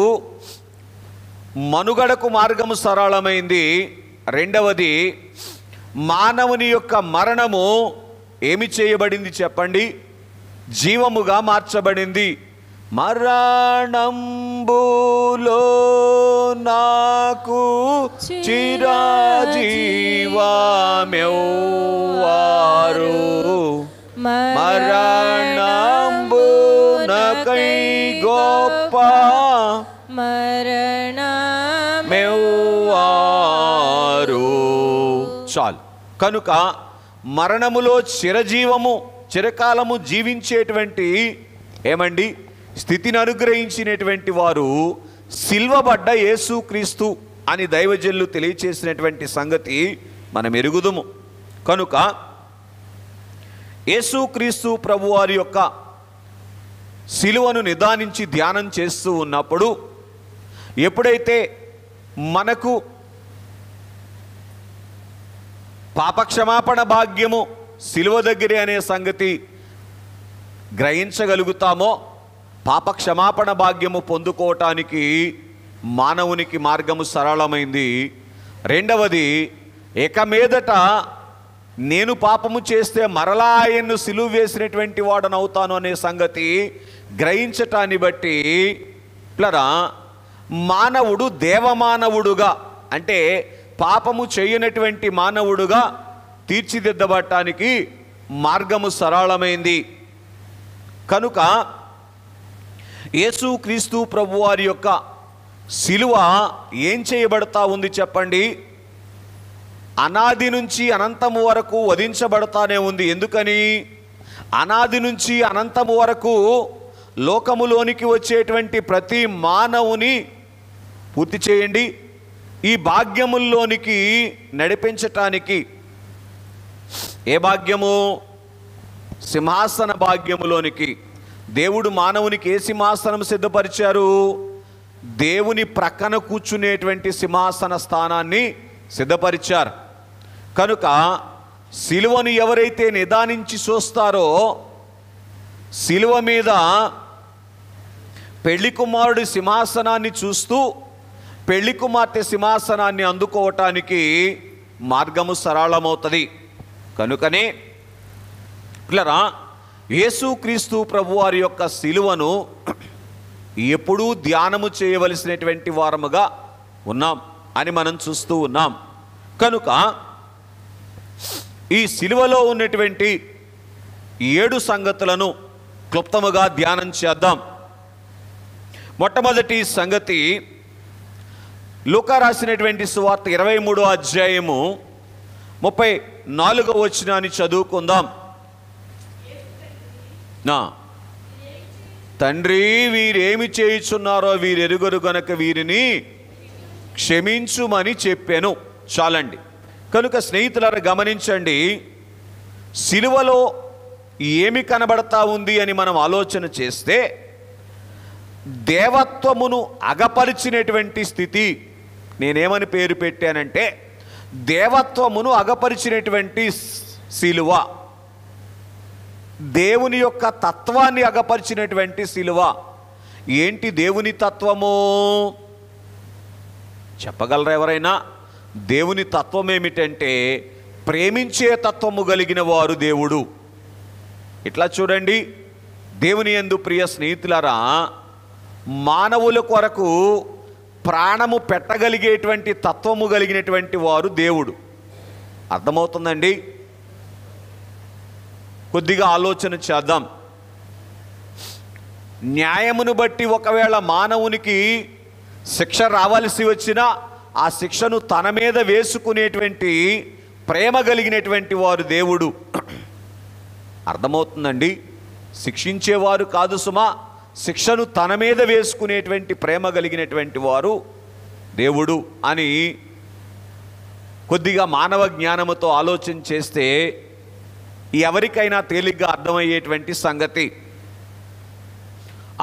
Speaker 1: మనుగడకు మార్గము సరళమైంది. రెండవది, మానవుని యొక్క మరణము ఏమి చేయబడింది చెప్పండి? జీవముగా మార్చబడింది. మరణంబులో నాకు చిరజీవమెవ్వారు, మరణంబునకై గొప్ప మరణమెవ్వారు. చాలు. కనుక మరణములో చిరజీవము, చిరకాలము జీవించేటువంటి ఏమండి స్థితిని అనుగ్రహించినటువంటి వారు సిల్వబడ్డ యేసుక్రీస్తు అని దైవజనులు తెలియచేసినటువంటి సంగతి మనం ఎరుగుదుము. కనుక యేసుక్రీస్తు ప్రభువారి యొక్క సిలువను నిదానించి ధ్యానం చేస్తూ ఉన్నప్పుడు, ఎప్పుడైతే మనకు పాపక్షమాపణ భాగ్యము సిలువ దగ్గరే అనే సంగతి గ్రహించగలుగుతామో, పాపక్షమాపణ భాగ్యము పొందుకోవటానికి మానవునికి మార్గము సరళమైంది. రెండవది, ఇక మీదట నేను పాపము చేస్తే మరలా ఆయన్ను సిలువ వేసినటువంటి వాడనవుతాను అనే సంగతి గ్రహించటాన్ని బట్టి ప్లరా మానవుడు దేవమానవుడుగా, అంటే పాపము చేయనటువంటి మానవుడుగా తీర్చిదిద్దబడటానికి మార్గము సరళమైంది. కనుక యేసుక్రీస్తు ప్రభువారి యొక్క సిలువ ఏం చేయబడతా ఉంది చెప్పండి? అనాది నుంచి అనంతము వరకు వధించబడతానే ఉంది. ఎందుకని? అనాది నుంచి అనంతము వరకు లోకములోనికి వచ్చేటువంటి ప్రతి మానవుని పూర్తి చేయండి, ఈ భాగ్యముల్లోనికి నడిపించటానికి. ఏ భాగ్యము? సింహాసన భాగ్యములోనికి. దేవుడు మానవునికి ఏ సింహాసనం సిద్ధపరిచారు? దేవుని ప్రక్కన కూర్చునేటువంటి సింహాసన స్థానాన్ని సిద్ధపరిచారు. కనుక సిలువను ఎవరైతే నిదానించి చూస్తారో, సిలువ మీద పెళ్లి కుమారుడి సింహాసనాన్ని చూస్తూ పెళ్లి కుమార్తె సింహాసనాన్ని అందుకోవటానికి మార్గము సరళమవుతుంది. కనుకనే పిల్లరా, యేసుక్రీస్తు ప్రభువారి యొక్క సిలువను ఎప్పుడూ ధ్యానము చేయవలసినటువంటి వారముగా ఉన్నాం అని మనం చూస్తూ ఉన్నాం. కనుక ఈ సిలువలో ఉన్నటువంటి 7 సంగతులను క్లుప్తముగా ధ్యానం చేద్దాం. మొట్టమొదటి సంగతి, లూకా రాసినటువంటి సువార్త 23వ అధ్యాయము 34వ వచనాన్ని చదువుకుందాం. తండ్రి, వీరేమి చేయుచున్నారో వీరెరుగరు గనక వీరిని క్షమించుమని చెప్పాను. చాలండి. కనుక స్నేహితులారా గమనించండి, సిలువలో ఏమి కనబడతా ఉంది అని మనం ఆలోచన చేస్తే, దేవత్వమును అగపరిచినటువంటి స్థితి. నేనేమని పేరు పెట్టానంటే, దేవత్వమును అగపరిచినటువంటి సిలువ, దేవుని యొక్క తత్వాన్ని అగపరిచినటువంటి సిలువ. ఏంటి దేవుని తత్వము? చెప్పగలరా ఎవరైనా? దేవుని తత్వం ఏమిటంటే, ప్రేమించే తత్వము కలిగిన వారు దేవుడు. ఇట్లా చూడండి, దేవుని యందు ప్రియ స్నేహితులారా, మానవుల కొరకు ప్రాణము పెట్టగలిగేటువంటి తత్వము కలిగినటువంటి వారు దేవుడు. అర్థమవుతుందండి? కొద్దిగా ఆలోచన చేద్దాం. న్యాయమును బట్టి ఒకవేళ మానవునికి శిక్ష రావాల్సి వచ్చినా ఆ శిక్షను తన మీద వేసుకునేటువంటి ప్రేమ కలిగినటువంటి వారు దేవుడు. అర్థమవుతుందండి? శిక్షించేవారు కాదు సుమా, శిక్షను తన మీద వేసుకునేటువంటి ప్రేమ కలిగినటువంటి వారు దేవుడు అని కొద్దిగా మానవ జ్ఞానముతో ఆలోచన చేస్తే ఎవరికైనా తేలిగ్గా అర్థమయ్యేటువంటి సంగతి.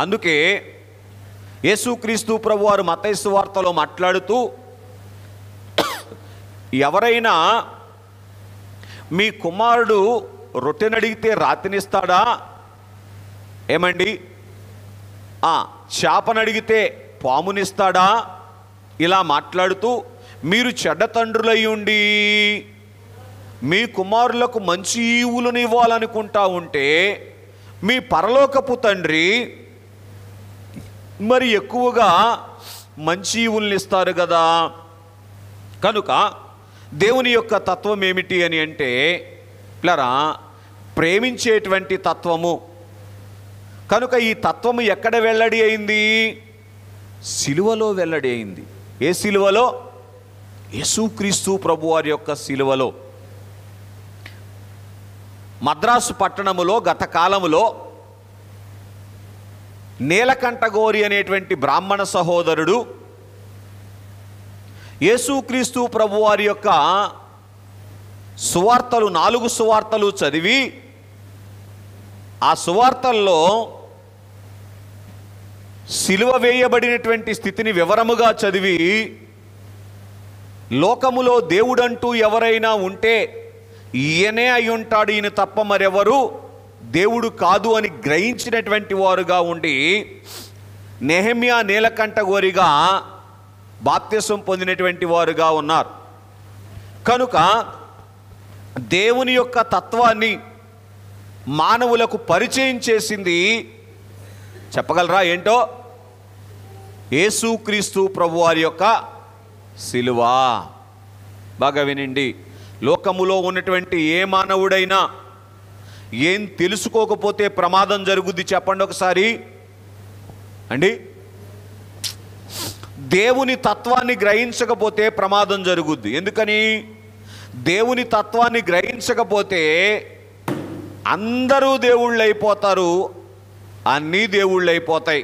Speaker 1: అందుకే యేసుక్రీస్తు ప్రభువారు మత్తయి సువార్తలో మాట్లాడుతూ, ఎవరైనా మీ కుమారుడు రొట్టెనడిగితే రాతినిస్తాడా? ఏమండి? చేపనడిగితే పామునిస్తాడా? ఇలా మాట్లాడుతూ, మీరు చెడ్డ తండ్రులై ఉండి మీ కుమారులకు మంచి ఈవులను ఇవ్వాలనుకుంటా ఉంటే మీ పరలోకపు తండ్రి మరి ఎక్కువగా మంచి ఈవులను ఇస్తారు కదా. కనుక దేవుని యొక్క తత్వం ఏమిటి అని అంటే పిల్లరా, ప్రేమించేటువంటి తత్వము. కనుక ఈ తత్వము ఎక్కడ వెల్లడి అయింది? సిలువలో వెల్లడి అయింది. ఏ సిలువలో? యేసుక్రీస్తు ప్రభువారి యొక్క సిలువలో. మద్రాసు పట్టణములో గత కాలములో నీలకంఠగోరి అనేటువంటి బ్రాహ్మణ సహోదరుడు యేసుక్రీస్తు ప్రభువారి యొక్క సువార్తలు 4 సువార్తలు చదివి ఆ సువార్తల్లో సిలువ వేయబడినటువంటి స్థితిని వివరముగా చదివి, లోకములో దేవుడంటూ ఎవరైనా ఉంటే ఈయనే అయి ఉంటాడు, ఈయన తప్ప మరెవరు దేవుడు కాదు అని గ్రహించినటువంటి వారుగా ఉండి నెహెమ్యా నీలకంఠగోరిగా బాప్తిసం పొందినటువంటి వారుగా ఉన్నారు. కనుక దేవుని యొక్క తత్వాన్ని మానవులకు పరిచయం చేసింది చెప్పగలరా ఏంటో? యేసుక్రీస్తు ప్రభువారి యొక్క సిలువ. బాగా వినండి, లోకములో ఉన్నటువంటి ఏ మానవుడైనా ఏం తెలుసుకోకపోతే ప్రమాదం జరుగుద్ది చెప్పండి ఒకసారి అండి. దేవుని తత్వాన్ని గ్రహించకపోతే ప్రమాదం జరుగుద్ది. ఎందుకని? దేవుని తత్వాన్ని గ్రహించకపోతే అందరూ దేవుళ్ళు అయిపోతారు, అన్నీ దేవుళ్ళు అయిపోతాయి.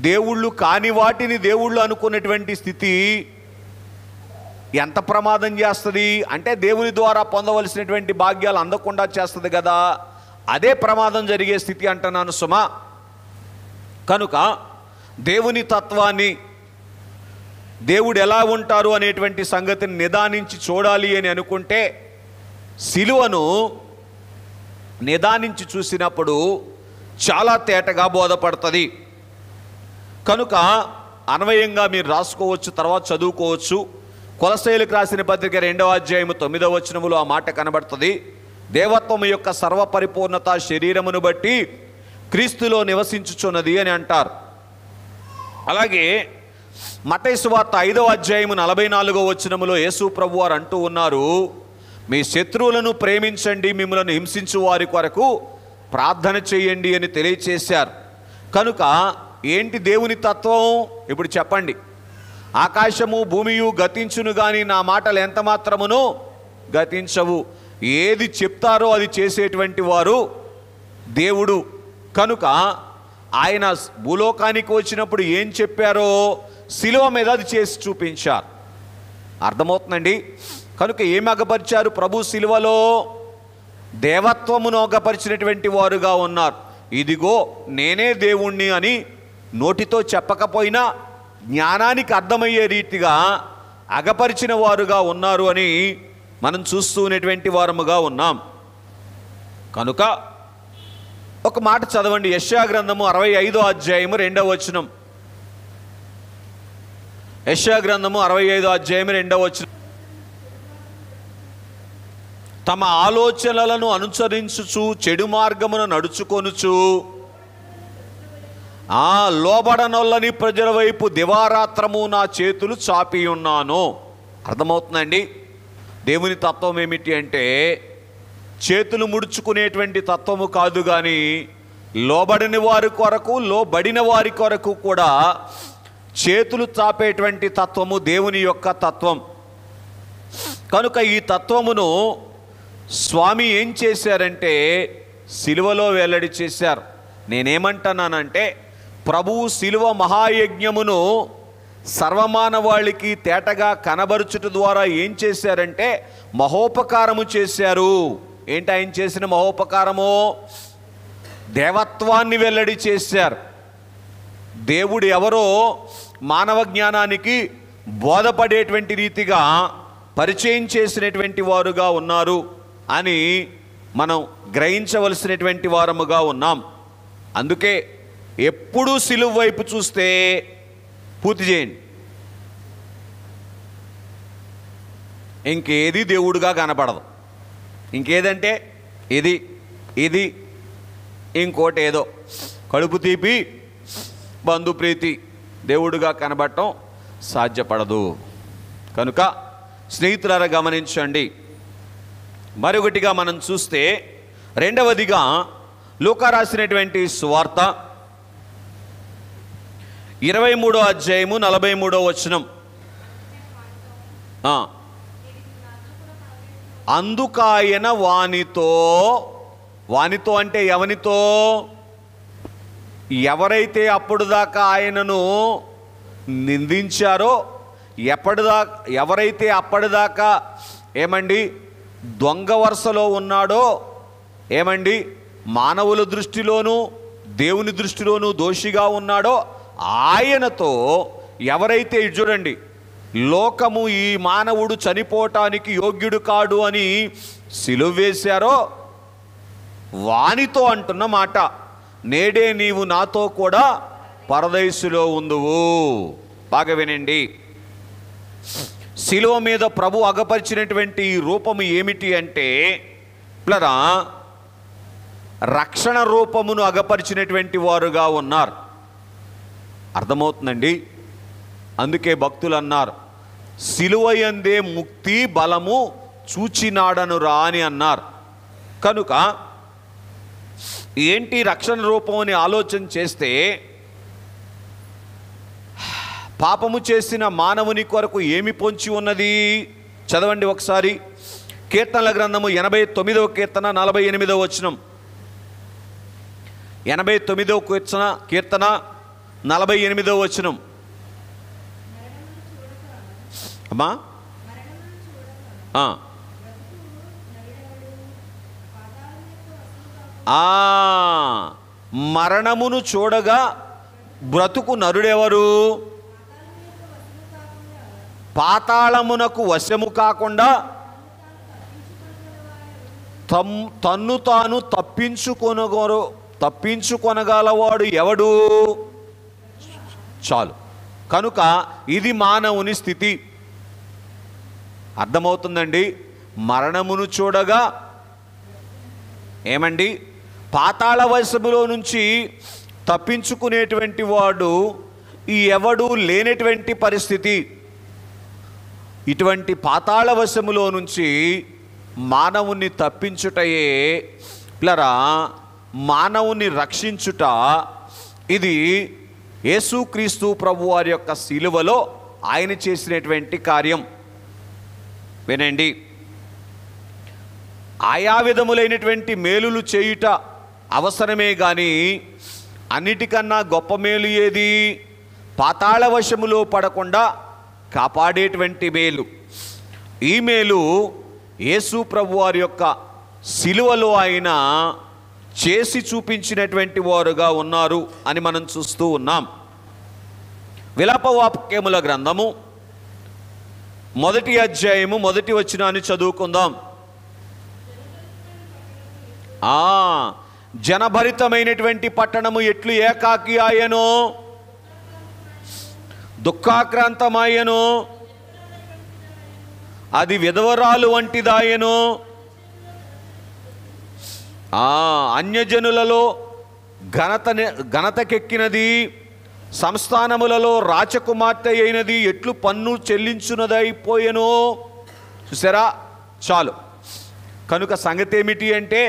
Speaker 1: దేవుళ్ళు కాని వాటిని దేవుళ్ళు అనుకున్నటువంటి స్థితి ఎంత ప్రమాదం చేస్తుంది అంటే, దేవుని ద్వారా పొందవలసినటువంటి భాగ్యాలు అందకుండా చేస్తుంది కదా. అదే ప్రమాదం జరిగే స్థితి అంటున్నాను సుమా. కనుక దేవుని తత్వాన్ని, దేవుడు ఎలా ఉంటారు అనేటువంటి సంగతిని నిదానించి చూడాలి అని అనుకుంటే సిలువను నిదానించి చూసినప్పుడు చాలా తేటగా బోధపడుతుంది. కనుక అన్వయంగా మీరు రాసుకోవచ్చు, తర్వాత చదువుకోవచ్చు. కొలస్సీయులకు రాసిన పత్రిక 2వ అధ్యాయము 9వ వచనములో ఆ మాట కనబడుతుంది. దేవత్వము యొక్క సర్వపరిపూర్ణత శరీరమును బట్టి క్రీస్తులో నివసించుచున్నది అని అంటారు. అలాగే మత్తయి సువార్త 5వ అధ్యాయము 44వ వచనములో యేసు ప్రభువారు అంటూ ఉన్నారు, మీ శత్రువులను ప్రేమించండి, మిమ్మల్ని హింసించు వారి కొరకు ప్రార్థన చేయండి అని తెలియచేశారు. కనుక ఏంటి దేవుని తత్వం? ఇప్పుడు చెప్పండి. ఆకాశము భూమియు గతించును గాని నా మాటలు ఎంత మాత్రమును గతించవు. ఏది చెప్తారో అది చేసేటువంటి వారు దేవుడు. కనుక ఆయన భూలోకానికి వచ్చినప్పుడు ఏం చెప్పారో సిలువ మీద అది చేసి చూపించారు. అర్థమవుతుందండి? కనుక ఏమి అగపరిచారు ప్రభు సిలువలో? దేవత్వమును అగపరిచినటువంటి వారుగా ఉన్నారు. ఇదిగో నేనే దేవుణ్ణి అని నోటితో చెప్పకపోయినా జ్ఞానానికి అర్థమయ్యే రీతిగా అగపరిచిన వారుగా ఉన్నారు అని మనం చూస్తూనేటువంటి వారముగా ఉన్నాం. కనుక ఒక మాట చదవండి, యెషయా గ్రంథము 65వ అధ్యాయము 2వ వచనం. యెషయా గ్రంథము 65వ అధ్యాయము 2వ వచనం. తమ ఆలోచనలను అనుసరించుచు చెడు మార్గమును నడుచుకొనుచు లోబడనొల్లని ప్రజల వైపు దివారాత్రము నా చేతులు చాపి ఉన్నాను. అర్థమవుతుందండి? దేవుని తత్వం ఏమిటి అంటే చేతులు ముడుచుకునేటువంటి తత్వము కాదు, కానీ లోబడిన వారి కొరకు, లోబడిన వారి కొరకు కూడా చేతులు చాపేటువంటి తత్వము దేవుని యొక్క తత్వం. కనుక ఈ తత్వమును స్వామి ఏం చేశారంటే సిలువలో వెల్లడి చేశారు. నేనేమంటున్నానంటే ప్రభువు సిలువ మహాయజ్ఞమును సర్వమానవాళికి తేటగా కనబరుచుట ద్వారా ఏం చేశారంటే మహోపకారము చేశారు. ఏంటి ఆయన చేసిన మహోపకారము? దేవత్వాన్ని వెల్లడి చేశారు. దేవుడు ఎవరో మానవ జ్ఞానానికి బోధపడేటువంటి రీతిగా పరిచయం చేసినటువంటి వారుగా ఉన్నారు అని మనం గ్రహించవలసినటువంటి వారముగా ఉన్నాం. అందుకే ఎప్పుడూ సిలువ వైపు చూస్తే, పూర్తి చేయండి, ఇంకేది దేవుడుగా కనపడదు. ఇంకేదంటే ఇది ఇది ఇంకోటి ఏదో కడుపు తీపి బంధుప్రీతి దేవుడుగా కనబడటం సాధ్యపడదు. కనుక స్నేహితులారా గమనించండి. మరొకటిగా మనం చూస్తే రెండవదిగా లూకా రాసినటువంటి సువార్త 23వ అధ్యాయము 43వ వచనం. అందుకాయన వానితో అంటే ఎవనితో? ఎవరైతే అప్పుడు దాకా ఆయనను నిందించారో, ఎవరైతే అప్పటిదాకా ఏమండి దొంగ వరుసలో ఉన్నాడో, ఏమండి మానవుల దృష్టిలోనూ దేవుని దృష్టిలోనూ దోషిగా ఉన్నాడో ఆయనతో ఎవరైతే చూడండి లోకము ఈ మానవుడు చనిపోవటానికి యోగ్యుడు కాడు అని సిలువ వేశారో వానితో అంటున్న మాట, నేడే నీవు నాతో కూడా పరదైసులో ఉందువు. బాగా వినండి. సిలువ మీద ప్రభు అగపరిచినటువంటి రూపము ఏమిటి అంటే ప్లరా రక్షణ రూపమును అగపరిచినటువంటి వారుగా ఉన్నారు. అర్థమవుతుందండి. అందుకే భక్తులు అన్నారు, సిలువయందే ముక్తి బలము చూచినాడను రా అని అన్నారు. కనుక ఏంటి రక్షణ రూపం అని ఆలోచన చేస్తే, పాపము చేసిన మానవుని కొరకు ఏమి పొంచి ఉన్నది? చదవండి ఒకసారి. కీర్తనల గ్రంథము 89వ కీర్తన 48వ వచనం. 89వ కీర్తన 48వ వచనం. అమ్మా మరణమును చూడగా బ్రతుకు నరుడెవరు? పాతాళమునకు వశము కాకుండా తన్ను తాను తప్పించుకొనగలవాడు ఎవడు? చాలు. కనుక ఇది మానవుని స్థితి. అర్థమవుతుందండి. మరణమును చూడగా ఏమండి పాతాళ వశములో నుంచి తప్పించుకునేటువంటి వాడు ఎవడు లేనటువంటి పరిస్థితి. ఇటువంటి పాతాళ వశములో నుంచి మానవుని తప్పించుటయే ప్లరా మానవుని రక్షించుట. ఇది యేసుక్రీస్తు ప్రభువారి యొక్క శిలువలో ఆయన చేసినటువంటి కార్యం. వినండి. ఆయా విధములైనటువంటి మేలులు చేయుట అవసరమే కానీ అన్నిటికన్నా గొప్ప మేలు ఏది? పాతాళ వశములో పడకుండా కాపాడేటువంటి మేలు. ఈ మేలు యేసు ప్రభువారి యొక్క శిలువలో ఆయన చేసి చూపించినటువంటి వారుగా ఉన్నారు అని మనం చూస్తూ ఉన్నాం. విలాపవాక్యముల గ్రంథము 1వ అధ్యాయము 1వ వచనాన్ని చదువుకుందాం. జనభరితమైనటువంటి పట్టణము ఎట్లు ఏకాకి ఆయనో, దుఃఖాక్రాంతమాయను, అది విధవరాలు వంటిదాయను. అన్యజనులలో ఘనతకెక్కినది, సంస్థానములలో రాజకుమార్తె అయినది ఎట్లు పన్ను చెల్లించున్నదైపోయెను. చూసారా? చాలు. కనుక సంగతి ఏమిటి అంటే,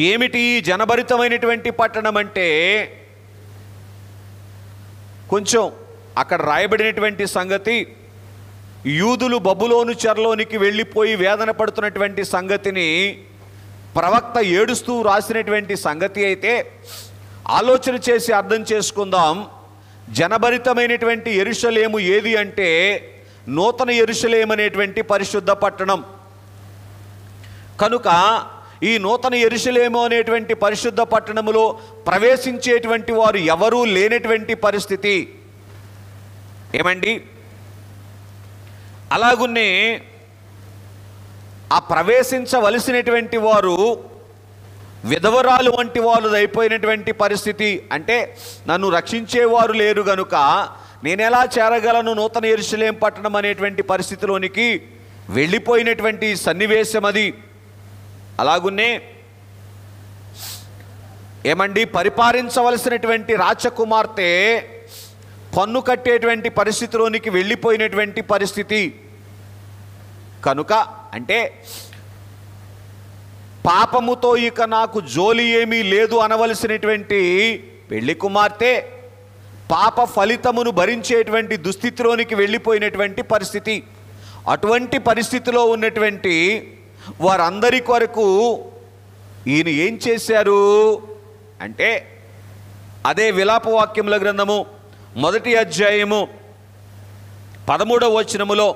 Speaker 1: ఏమిటి జనభరితమైనటువంటి పట్టణం అంటే, కొంచెం అక్కడ రాయబడినటువంటి సంగతి, యూదులు బబులోను చెరలోనికి వెళ్ళిపోయి వేదన పడుతున్నటువంటి సంగతిని ప్రవక్త ఏడుస్తూ రాసినటువంటి సంగతి అయితే ఆలోచన చేసి అర్థం చేసుకుందాం. జనభరితమైనటువంటి యెరూషలేము ఏది అంటే నూతన యెరూషలేము అనేటువంటి పరిశుద్ధ పట్టణం. కనుక ఈ నూతన యెరూషలేము అనేటువంటి పరిశుద్ధ పట్టణములో ప్రవేశించేటువంటి వారు ఎవరూ లేనటువంటి పరిస్థితి. ఏమండి? అలాగున్నే ఆ ప్రవేశించవలసినటువంటి వారు విధవరాలు వంటి వాళ్ళు అయిపోయినటువంటి పరిస్థితి. అంటే నన్ను రక్షించేవారు లేరు గనుక నేను ఎలా చేరగలను నూతన యెరూషలేము పట్టణం అనేటువంటి పరిస్థితిలోనికి వెళ్ళిపోయినటువంటి సన్నివేశం అది. అలాగున్నే ఏమండి, పరిపాలించవలసినటువంటి రాజకుమార్తె పన్ను కట్టేటువంటి పరిస్థితిలోనికి వెళ్ళిపోయినటువంటి పరిస్థితి కనుక, అంటే పాపముతో ఇక నాకు జోలి ఏమీ లేదు అనవలసినటువంటి పెళ్లి కుమార్తె పాప ఫలితమును భరించేటువంటి దుస్థితిలోనికి వెళ్ళిపోయినటువంటి పరిస్థితి. అటువంటి పరిస్థితిలో ఉన్నటువంటి వారందరి కొరకు ఈయన ఏం చేశారు అంటే, అదే విలాపవాక్యముల గ్రంథము 1వ అధ్యాయము 13వ వచనములో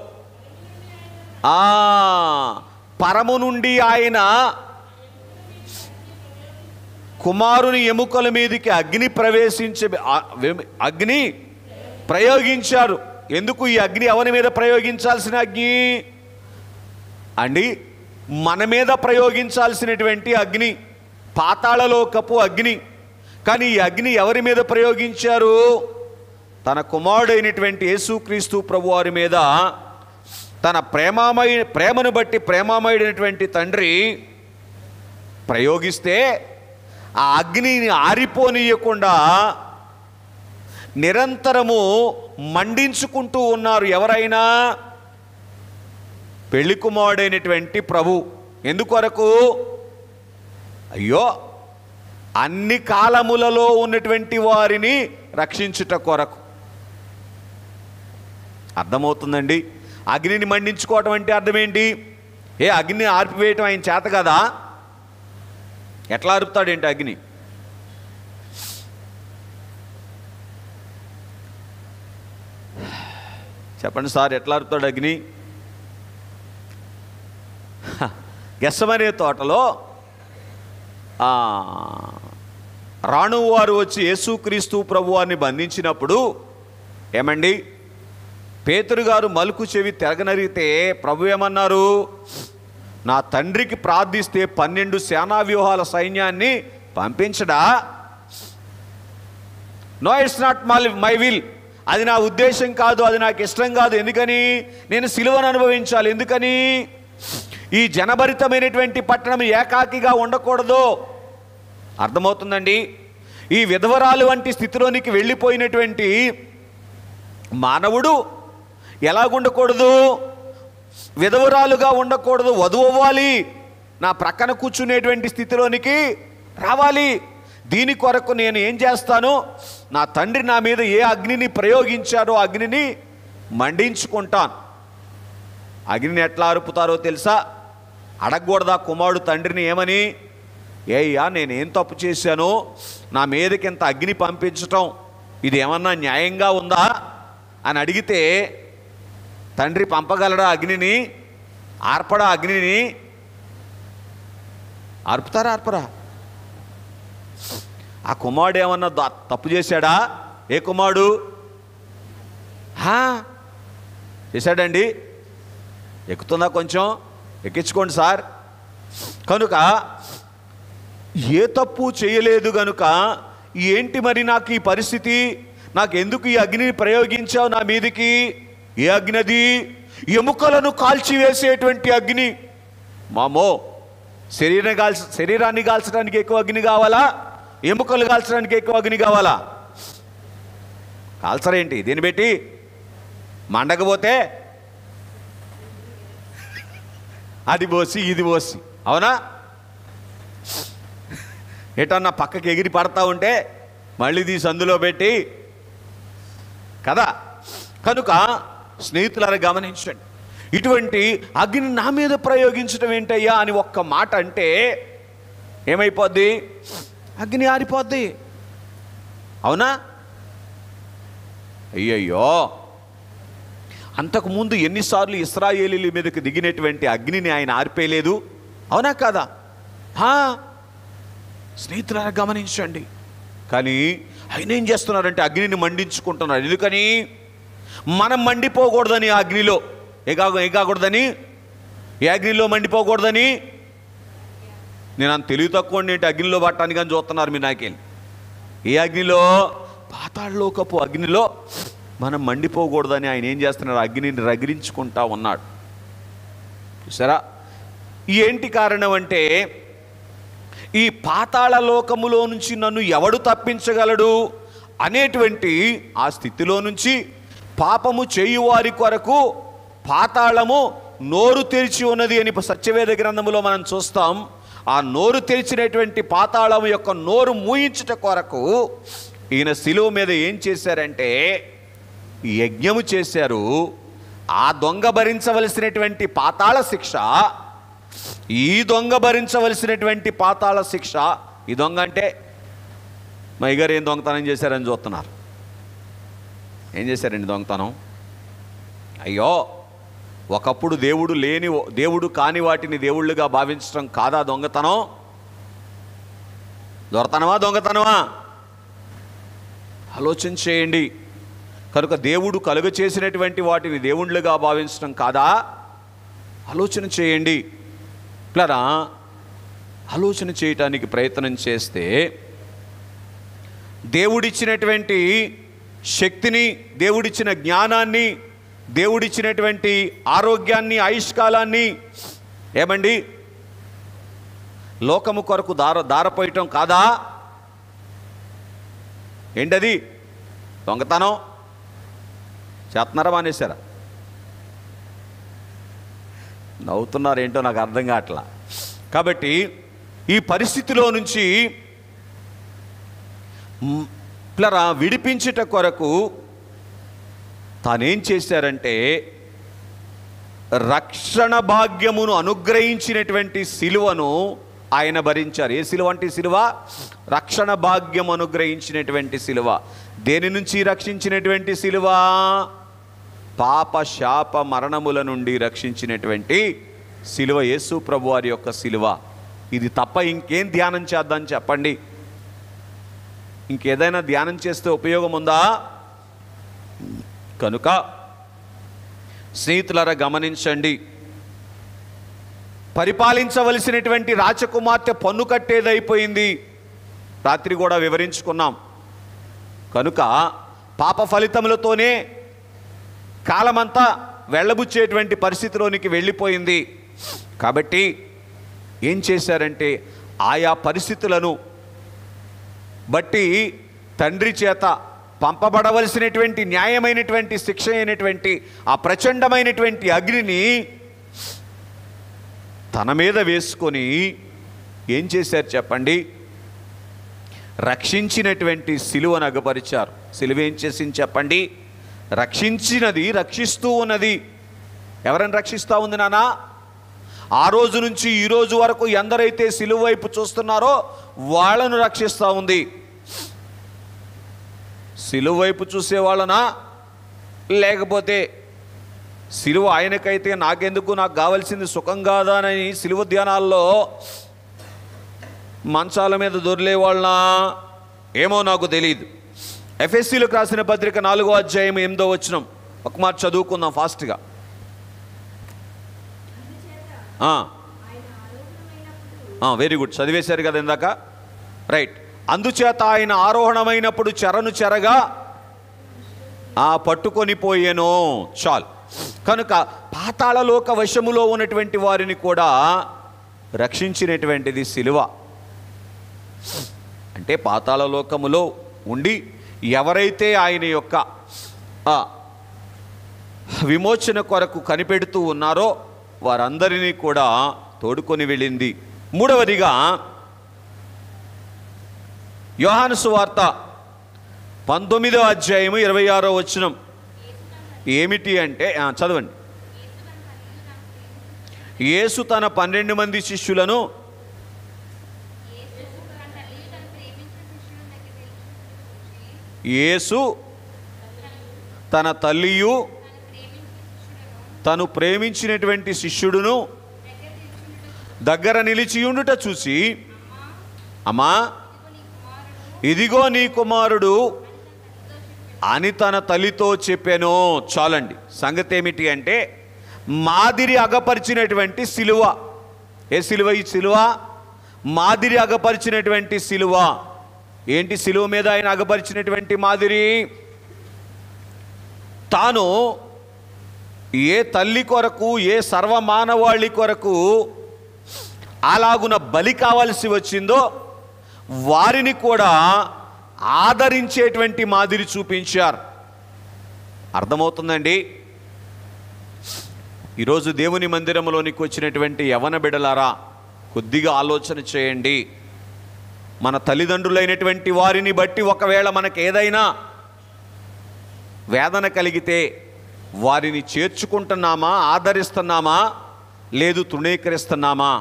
Speaker 1: పరము నుండి ఆయన కుమారుని ఎముకల మీదకి అగ్ని ప్రయోగించారు. ఎందుకు ఈ అగ్ని ఎవరి మీద ప్రయోగించాల్సిన అగ్ని అండి? మన మీద ప్రయోగించాల్సినటువంటి అగ్ని, పాతాళలోకపు అగ్ని. కానీ ఈ అగ్ని ఎవరి మీద ప్రయోగించారు? తన కుమారుడైనటువంటి యేసుక్రీస్తు ప్రభువారి మీద. తన ప్రేమను బట్టి ప్రేమమయుడైనటువంటి తండ్రి ప్రయోగిస్తే ఆ అగ్నిని ఆరిపోనీయకుండా నిరంతరము మండించుకుంటూ ఉన్నారు ఎవరైనా? పెళ్లి కుమారుడైనటువంటి ప్రభు. ఎందుకొరకు? అయ్యో, అన్ని కాలములలో ఉన్నటువంటి వారిని రక్షించుట కొరకు. అర్థమవుతుందండి? అగ్నిని మండించుకోవటం అంటే అర్థం ఏంటి? అగ్నిని ఆర్పివేయటం ఆయన చేత కదా? ఎట్లా ఆర్పుతాడేంటి అగ్ని? చెప్పండి సార్, ఎట్లా ఆర్పుతాడు అగ్ని? గెస్సమనే తోటలో రాణువారు వచ్చి యేసుక్రీస్తు ప్రభువారిని బంధించినప్పుడు ఏమండి, పేతురు గారు మలుకు చెవి తెరగనరిగితే ప్రభు ఏమన్నారు? నా తండ్రికి ప్రార్థిస్తే 12 సేనా వ్యూహాల సైన్యాన్ని పంపించడా? No, it's not my will. అది నా ఉద్దేశం కాదు, అది నాకు ఇష్టం కాదు. ఎందుకని? నేను సిలువను అనుభవించాలి. ఎందుకని? ఈ జనభరితమైనటువంటి పట్టణం ఏకాకిగా ఉండకూడదు. అర్థమవుతుందండి? ఈ విధవరాలు వంటి స్థితిలోనికి వెళ్ళిపోయినటువంటి మానవుడు ఎలాగుండకూడదు? విధవరాలుగా ఉండకూడదు, వధువు అవ్వాలి, నా ప్రక్కన కూర్చునేటువంటి స్థితిలోనికి రావాలి. దీని కొరకు నేను ఏం చేస్తాను? నా తండ్రి నా మీద ఏ అగ్నిని ప్రయోగించారో అగ్నిని మండించుకుంటాను. అగ్నిని ఎట్లా అరుపుతారో తెలుసా? అడగకూడదా కుమారుడు తండ్రిని ఏమని? ఏయ్యా, నేనేం తప్పు చేశాను? నా మీదకి ఇంత అగ్ని పంపించటం ఇది ఏమన్నా న్యాయంగా ఉందా అని అడిగితే తండ్రి పంపగలడా అగ్నిని? ఆర్పడా అగ్నిని? ఆర్పుతారా? ఆర్పరా? ఆ కుమారుడు ఏమన్నా తప్పు చేశాడా? ఏ కుమారుడు చేశాడండి? ఎక్కుతుందా? కొంచెం ఎక్కించుకోండి సార్. కనుక ఏ తప్పు చేయలేదు గనుక ఏంటి మరి నాకు ఈ పరిస్థితి? నాకు ఎందుకు ఈ అగ్నిని ప్రయోగించావు నా మీదికి? ఏ అగ్ని అది? ఎముకలను కాల్చివేసేటువంటి అగ్ని. మామో, శరీరాన్ని కాల్చడానికి ఎక్కువ అగ్ని కావాలా? ఎముకలు కాల్చడానికి ఎక్కువ అగ్ని కావాలా? కాల్చరేంటి? దీన్ని పెట్టి మండకపోతే అది పోసి ఇది పోసి, అవునా? ఎటన్నా పక్కకి ఎగిరి పడతా ఉంటే మళ్ళీ తీసి అందులో పెట్టి కదా. కనుక స్నేహితులారా గమనించండి, ఇటువంటి అగ్ని నా మీద ప్రయోగించడం ఏంటయ్యా అని ఒక్క మాట అంటే ఏమైపోద్ది? అగ్ని ఆరిపోద్ది. అవునా? అయ్యయ్యో, అంతకుముందు ఎన్నిసార్లు ఇశ్రాయేలీల మీదకి దిగినటువంటి అగ్నిని ఆయన ఆర్పేయలేదు. అవునా కాదా? స్నేహితులారా గమనించండి. కానీ ఆయన ఏం చేస్తున్నారంటే అగ్నిని మండించుకుంటున్నారు. ఎందుకని? మనం మండిపోకూడదని. ఆ అగ్నిలో ఏ కాకూడదని? ఏ అగ్నిలో మండిపోకూడదని? నేను అంత తెలివి తక్కువ ఏంటి అగ్నిలో పట్టడానికి అని చూస్తున్నారు మీరు నాకెళ్ళి. ఏ అగ్నిలో? పాతాళలోకపు అగ్నిలో మనం మండిపోకూడదని ఆయన ఏం చేస్తున్నారు? అగ్నిని రగిలించుకుంటా ఉన్నాడు. చూసారా? ఏంటి కారణం అంటే, ఈ పాతాళ లోకములో నుంచి నన్ను ఎవడు తప్పించగలడు అనేటువంటి ఆ స్థితిలో నుంచి పాపము చేయువారి కొరకు పాతాళము నోరు తెరిచి ఉన్నది అని సత్యవేద గ్రంథములో మనం చూస్తాం. ఆ నోరు తెరిచినటువంటి పాతాళం యొక్క నోరు మూయించుట కొరకు ఈయన శిలువ మీద ఏం చేశారంటే యజ్ఞము చేశారు. ఆ దొంగ భరించవలసినటువంటి పాతాళ శిక్ష, ఈ దొంగ భరించవలసినటువంటి పాతాళ శిక్ష. ఈ దొంగ అంటే మా అయ్యగారు ఏం దొంగతనం చేశారని చూస్తున్నారు. ఏం చేశారండి దొంగతనం? అయ్యో, ఒకప్పుడు దేవుడు కాని వాటిని దేవుళ్ళుగా భావించడం కాదా దొంగతనం? దొంగతనమా? ఆలోచన చేయండి. కనుక దేవుడు కలుగ చేసినటువంటి వాటిని దేవుళ్ళుగా భావించడం కాదా? ఆలోచన చేయండి. ఇట్లా ఆలోచన చేయటానికి ప్రయత్నం చేస్తే దేవుడిచ్చినటువంటి శక్తిని, దేవుడిచ్చిన జ్ఞానాన్ని, దేవుడిచ్చినటువంటి ఆరోగ్యాన్ని, ఆయుష్కాలాన్ని ఏమండి లోకము కొరకు దారపోయటం కాదా? ఏంటది? దొంగతనం చేస్తున్నారా? మానేశారా? నవ్వుతున్నారు ఏంటో నాకు అర్థం కావట్లా. కాబట్టి ఈ పరిస్థితిలో నుంచి పిల్లరా విడిపించుట కొరకు తానేం చేశారంటే రక్షణ భాగ్యమును అనుగ్రహించినటువంటి సిలువను ఆయన భరించారు. ఏ సిలువ అంటే సిలువ? రక్షణ భాగ్యం అనుగ్రహించినటువంటి సిలువ. దేని నుంచి రక్షించినటువంటి సిలువ? పాప శాప మరణముల నుండి రక్షించినటువంటి సిలువ యేసు ప్రభు వారి యొక్క సిలువ. ఇది తప్ప ఇంకేం ధ్యానం చేద్దాం చెప్పండి? ఇంకేదైనా ధ్యానం చేస్తే ఉపయోగం ఉందా? కనుక స్నేహితులారా గమనించండి, పరిపాలించవలసినటువంటి రాజకుమార్తె పన్ను కట్టేదైపోయింది. రాత్రి కూడా వివరించుకున్నాం. కనుక పాప ఫలితములతోనే కాలమంతా వెళ్ళబుచ్చేటువంటి పరిస్థితిలోనికి వెళ్ళిపోయింది. కాబట్టి ఏం చేశారంటే ఆయా పరిస్థితులను బట్టి తండ్రి చేత పంపబడవలసినటువంటి న్యాయమైనటువంటి శిక్ష అయినటువంటి ఆ ప్రచండమైనటువంటి అగ్నిని తన మీద వేసుకొని ఏం చేశారు చెప్పండి? రక్షించినటువంటి సిలువను అగపరిచారు. సిలువ ఏం చేసింది చెప్పండి? రక్షించినది, రక్షిస్తూ ఉన్నది. ఎవరిని రక్షిస్తూ ఉంది నాన్న? ఆ రోజు నుంచి ఈ రోజు వరకు ఎందరైతే సిలువ వైపు చూస్తున్నారో వాళ్ళను రక్షిస్తూ ఉంది. సిలువ వైపు చూసే వాళ్ళనా, లేకపోతే సిలువ ఆయనకైతే నాకెందుకు, నాకు కావాల్సింది సుఖం కాదా అని సిలువ ధ్యానాల్లో మంచాల మీద దొర్లే వాళ్ళనా? ఏమో నాకు తెలియదు. ఎఫెసీలకు రాసిన పత్రిక 4వ అధ్యాయం 8వ వచనం ఒక మాట చదువుకుందాం ఫాస్ట్గా. వెరీ గుడ్, చదివేశారు కదా ఇందాక. రైట్. అందుచేత ఆయన ఆరోహణమైనప్పుడు చెరను చెరగా పట్టుకొని పోయేను. చాలు. కనుక పాతాళలోక వశములో ఉన్నటువంటి వారిని కూడా రక్షించినటువంటిది సిలువ. అంటే పాతాళలోకములో ఉండి ఎవరైతే ఆయన యొక్క విమోచన కొరకు కనిపెడుతూ ఉన్నారో వారందరినీ కూడా తోడుకొని వెళ్ళింది. మూడవదిగా యోహాను సువార్త 19వ అధ్యాయము 26వ వచనం ఏమిటి అంటే, చదవండి. యేసు తన 12 మంది శిష్యులను యేసు తన తల్లియు తను ప్రేమించినటువంటి శిష్యుడును దగ్గర నిలిచియుండుట చూసి, అమ్మా ఇదిగో నీ కుమారుడు అని తన తల్లితో చెప్పాను. చాలండి. సంగతి ఏమిటి అంటే మాదిరి అగపరిచినటువంటి సిలువ. ఏ సిలువ? ఈ సిలువ మాదిరి అగపరిచినటువంటి సిలువ. ఏంటి సిలువ మీద ఆయన అగపరిచినటువంటి మాదిరి? తాను ఏ తల్లి కొరకు, ఏ సర్వమానవాళి కొరకు అలాగున బలి కావాల్సి వచ్చిందో వారిని కూడా ఆదరించేటువంటి మాదిరి చూపించారు. అర్థమవుతుందండి? ఈరోజు దేవుని మందిరంలోనికి వచ్చినటువంటి యవన బిడ్డలారా, కొద్దిగా ఆలోచన చేయండి. మన తల్లిదండ్రులైనటువంటి వారిని బట్టి ఒకవేళ మనకు ఏదైనా వేదన కలిగితే వారిని చేర్చుకుంటున్నామా, ఆదరిస్తున్నామా, లేదు తృణీకరిస్తున్నామా?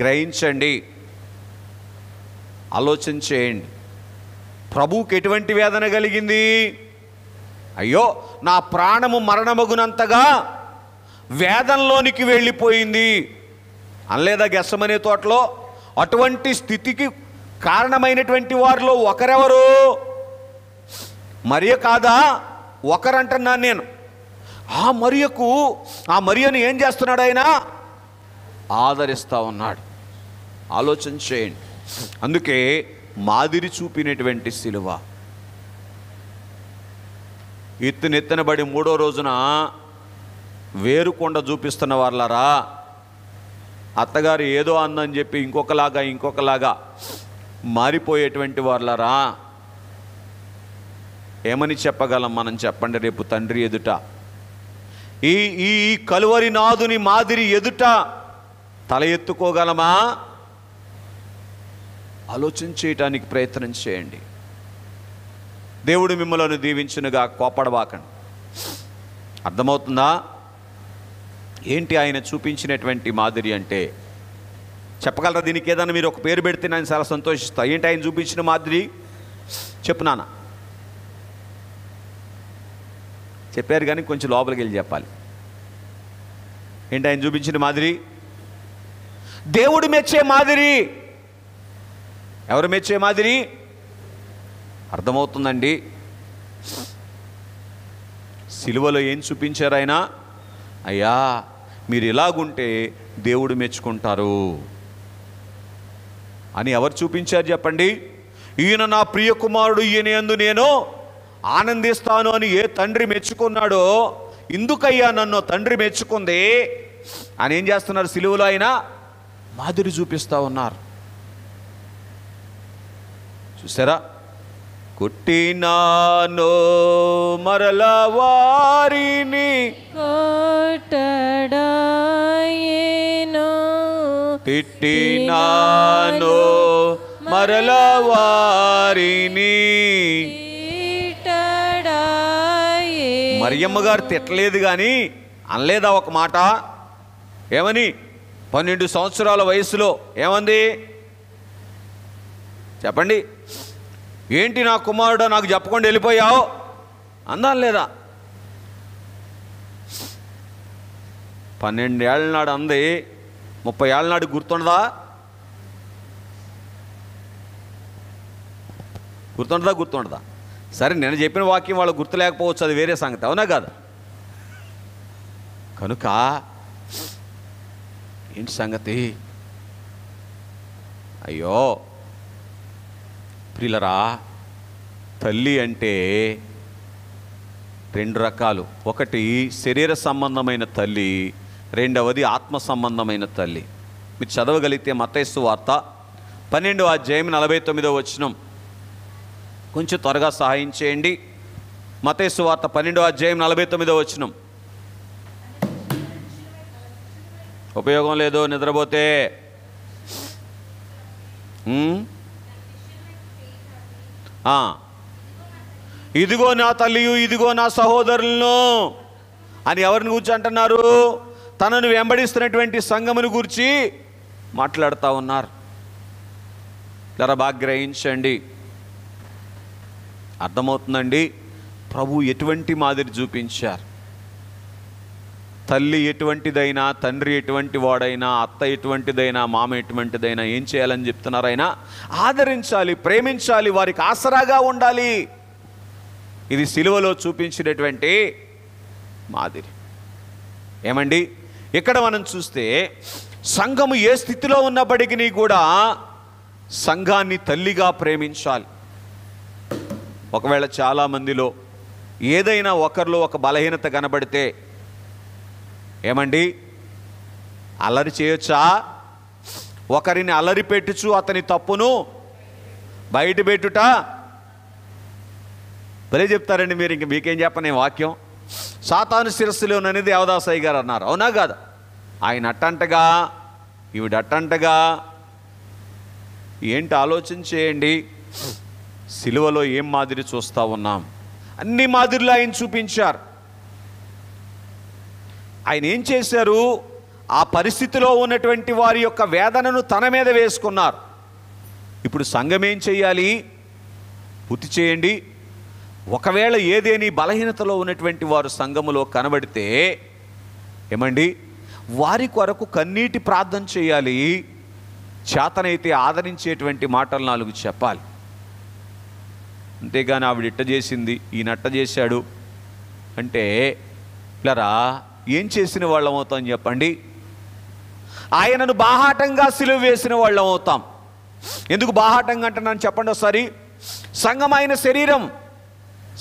Speaker 1: గ్రహించండి, ఆలోచన చేయండి. ప్రభువుకి ఎటువంటి వేదన కలిగింది? అయ్యో, నా ప్రాణము మరణమగునంతగా వేదనలోనికి వెళ్ళిపోయింది అనలేదా గెస్సమనే తోటలో? అటువంటి స్థితికి కారణమైనటువంటి వారిలో ఒకరెవరు? మరియ కాదా? ఒకరంటున్నాను నేను. ఆ మరియను ఏం చేస్తున్నాడు ఆయన? ఆదరిస్తూ ఉన్నాడు. ఆలోచన చేయండి. అందుకే మాదిరి చూపినటువంటి సిలువ. ఎత్తునెత్తనబడి 3వ రోజున వేరుకొండ చూపిస్తున్న వాళ్ళారా, అత్తగారు ఏదో అందని చెప్పి ఇంకొకలాగా మారిపోయేటువంటి వాళ్ళారా, ఏమని చెప్పగలం మనం? చెప్పండి. రేపు తండ్రి ఎదుట, ఈ కలువరి నాదుని మాదిరి ఎదుట తల ఎత్తుకోగలమా? ఆలోచన చేయటానికి ప్రయత్నం చేయండి. దేవుడు మిమ్మల్ని దీవించునుగా. కోపడవాకండి. అర్థమవుతుందా? ఏంటి ఆయన చూపించినటువంటి మాదిరి అంటే? చెప్పగలరా? దీనికి ఏదైనా మీరు ఒక పేరు పెడితే నేను చాలా సంతోషిస్తా. ఏంటి ఆయన చూపించిన మాదిరి? చెప్పు నాన్న. చెప్పారు కానీ కొంచెం లోపలికి వెళ్ళి చెప్పాలి. ఏంటి ఆయన చూపించిన మాదిరి? దేవుడు మెచ్చే మాదిరి. ఎవరు మెచ్చే మాదిరి? అర్థమవుతుందండి? సిలువలో ఏం చూపించారు ఆయన? అయ్యా, మీరు ఇలాగుంటే దేవుడు మెచ్చుకుంటారు అని ఎవరు చూపించారు చెప్పండి? ఈయన నా ప్రియ కుమారుడు, ఈయన యందు నేను ఆనందిస్తాను అని ఏ తండ్రి మెచ్చుకున్నాడో, ఇందుకయ్యా నన్ను తండ్రి మెచ్చుకుంది అని ఏం చేస్తున్నారు? సిలువలో ఆయన మాదిరి చూపిస్తూ ఉన్నారు. చూసారా? కొట్టినానో మరల వారిని
Speaker 2: కొట్టడాయేనో,
Speaker 1: తిట్టినానో మరల వారిని. మరియమ్మ గారు తిట్టలేదు కానీ అనలేదా ఒక మాట? ఏమని? 12 సంవత్సరాల వయసులో ఏమంది చెప్పండి? ఏంటి నా కుమారుడు నాకు చెప్పకుండా వెళ్ళిపోయావు అందా లేదా? 12 ఏళ్ళ నాడు అంది, 30 ఏళ్ళ నాడు గుర్తుండదా? గుర్తుండదా? సరే, నేను చెప్పిన వాక్యం వాళ్ళకు గుర్తు లేకపోవచ్చు, అది వేరే సంగతి. అవునా కాదు? కనుక ఏంటి సంగతి? అయ్యో ప్రియులరా, తల్లి అంటే 2 రకాలు. ఒకటి శరీర సంబంధమైన తల్లి, రెండవది ఆత్మ సంబంధమైన తల్లి. మీరు చదవగలిగితే మత్తయి సువార్త 12వ అధ్యాయం 49వ వచనం. కొంచెం త్వరగా సహాయం చేయండి. మత్తయి సువార్త 12వ అధ్యాయం 49వ వచనం. ఉపయోగం లేదు నిద్రపోతే. ఇదిగో నా తల్లియు, ఇదిగో నా సహోదరులను అని ఎవరిని గురించి అంటున్నారు? తనను వెంబడిస్తున్నటువంటి సంఘమును గురించి మాట్లాడుతూ ఉన్నారు. ఇలా బాగా గ్రహించండి. అర్థమవుతుందండి? ప్రభు ఎటువంటి మాదిరి చూపించారు? తల్లి ఎటువంటిదైనా, తండ్రి ఎటువంటి వాడైనా, అత్త ఎటువంటిదైనా, మామ ఎటువంటిదైనా ఏం చేయాలని చెప్తున్నారు ఆయన? ఆదరించాలి, ప్రేమించాలి, వారికి ఆసరాగా ఉండాలి. ఇది సిలువలో చూపించినటువంటి మాదిరి. ఏమండి? ఇక్కడ మనం చూస్తే సంఘము ఏ స్థితిలో ఉన్నప్పటికీ కూడా సంఘాన్ని తల్లిగా ప్రేమించాలి. ఒకవేళ చాలామందిలో ఏదైనా ఒకరిలో ఒక బలహీనత కనబడితే ఏమండి అల్లరి చేయొచ్చా? ఒకరిని అల్లరి పెట్టుచు అతని తప్పును బయట పెట్టుట. భలే చెప్తారండి మీరు, ఇంక మీకేం చెప్పనే వాక్యం. సాతాను శిరస్సులోనని దేవదాసయ్య గారు అన్నారు, అవునా కాదా? ఆయన అట్టంటగా ఈవిడట్టంటగా. ఏంటి ఆలోచన చేయండి. సిలువలో ఏం మాదిరి చూస్తూ ఉన్నాం? అన్ని మాదిరిలో ఆయన చూపించారు. ఆయన ఏం చేశారు? ఆ పరిస్థితిలో ఉన్నటువంటి వారి యొక్క వేదనను తన మీద వేసుకున్నారు. ఇప్పుడు సంఘం ఏం చేయాలి? పూర్తి చేయండి. ఒకవేళ ఏదేని బలహీనతలో ఉన్నటువంటి వారు సంఘములో కనబడితే ఏమండి వారి కొరకు కన్నీటి ప్రార్థన చేయాలి. చేతనైతే ఆదరించేటువంటి మాటలు 4 చెప్పాలి. అంతేగాని ఆవిడ ఇట్ట చేసింది, ఈయనట్ట చేశాడు అంటే పిల్లరా ఏం చేసిన వాళ్ళం అవుతాం చెప్పండి? ఆయనను బాహాటంగా సిలువ వేసిన వాళ్ళం అవుతాం. ఎందుకు బాహాటంగా అంటున్నాను చెప్పండి ఒకసారి. సంఘం ఆయన శరీరం.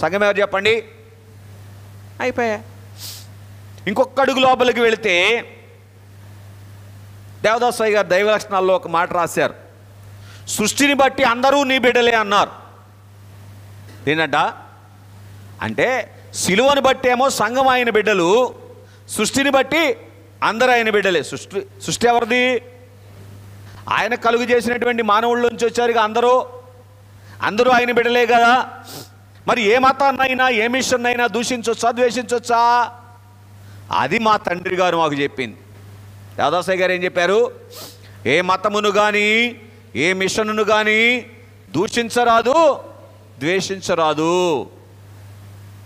Speaker 1: సంఘం ఎవరు చెప్పండి? అయిపోయా. ఇంకొక అడుగు లోపలికి వెళితే దేవదాసయ్య గారు దైవ లక్షణాల్లో ఒక మాట రాశారు. సృష్టిని బట్టి అందరూ నీ బిడ్డలే అన్నారు. ఏంటంట అంటే సిలువను బట్టి ఏమో సంఘం ఆయన బిడ్డలు, సృష్టిని బట్టి అందరూ ఆయన బిడ్డలే. సృష్టి ఎవరిది? ఆయన కలుగు చేసినటువంటి మానవుల నుంచి వచ్చారుగా అందరూ ఆయన బిడ్డలే కదా. మరి ఏ మతాన్నైనా ఏ మిషన్నైనా దూషించవచ్చా, ద్వేషించవచ్చా? అది మా తండ్రి గారు మాకు చెప్పింది. దాదాసాయి గారు ఏం చెప్పారు? ఏ మతమును కానీ ఏ మిషన్ను కానీ దూషించరాదు, ద్వేషించరాదు.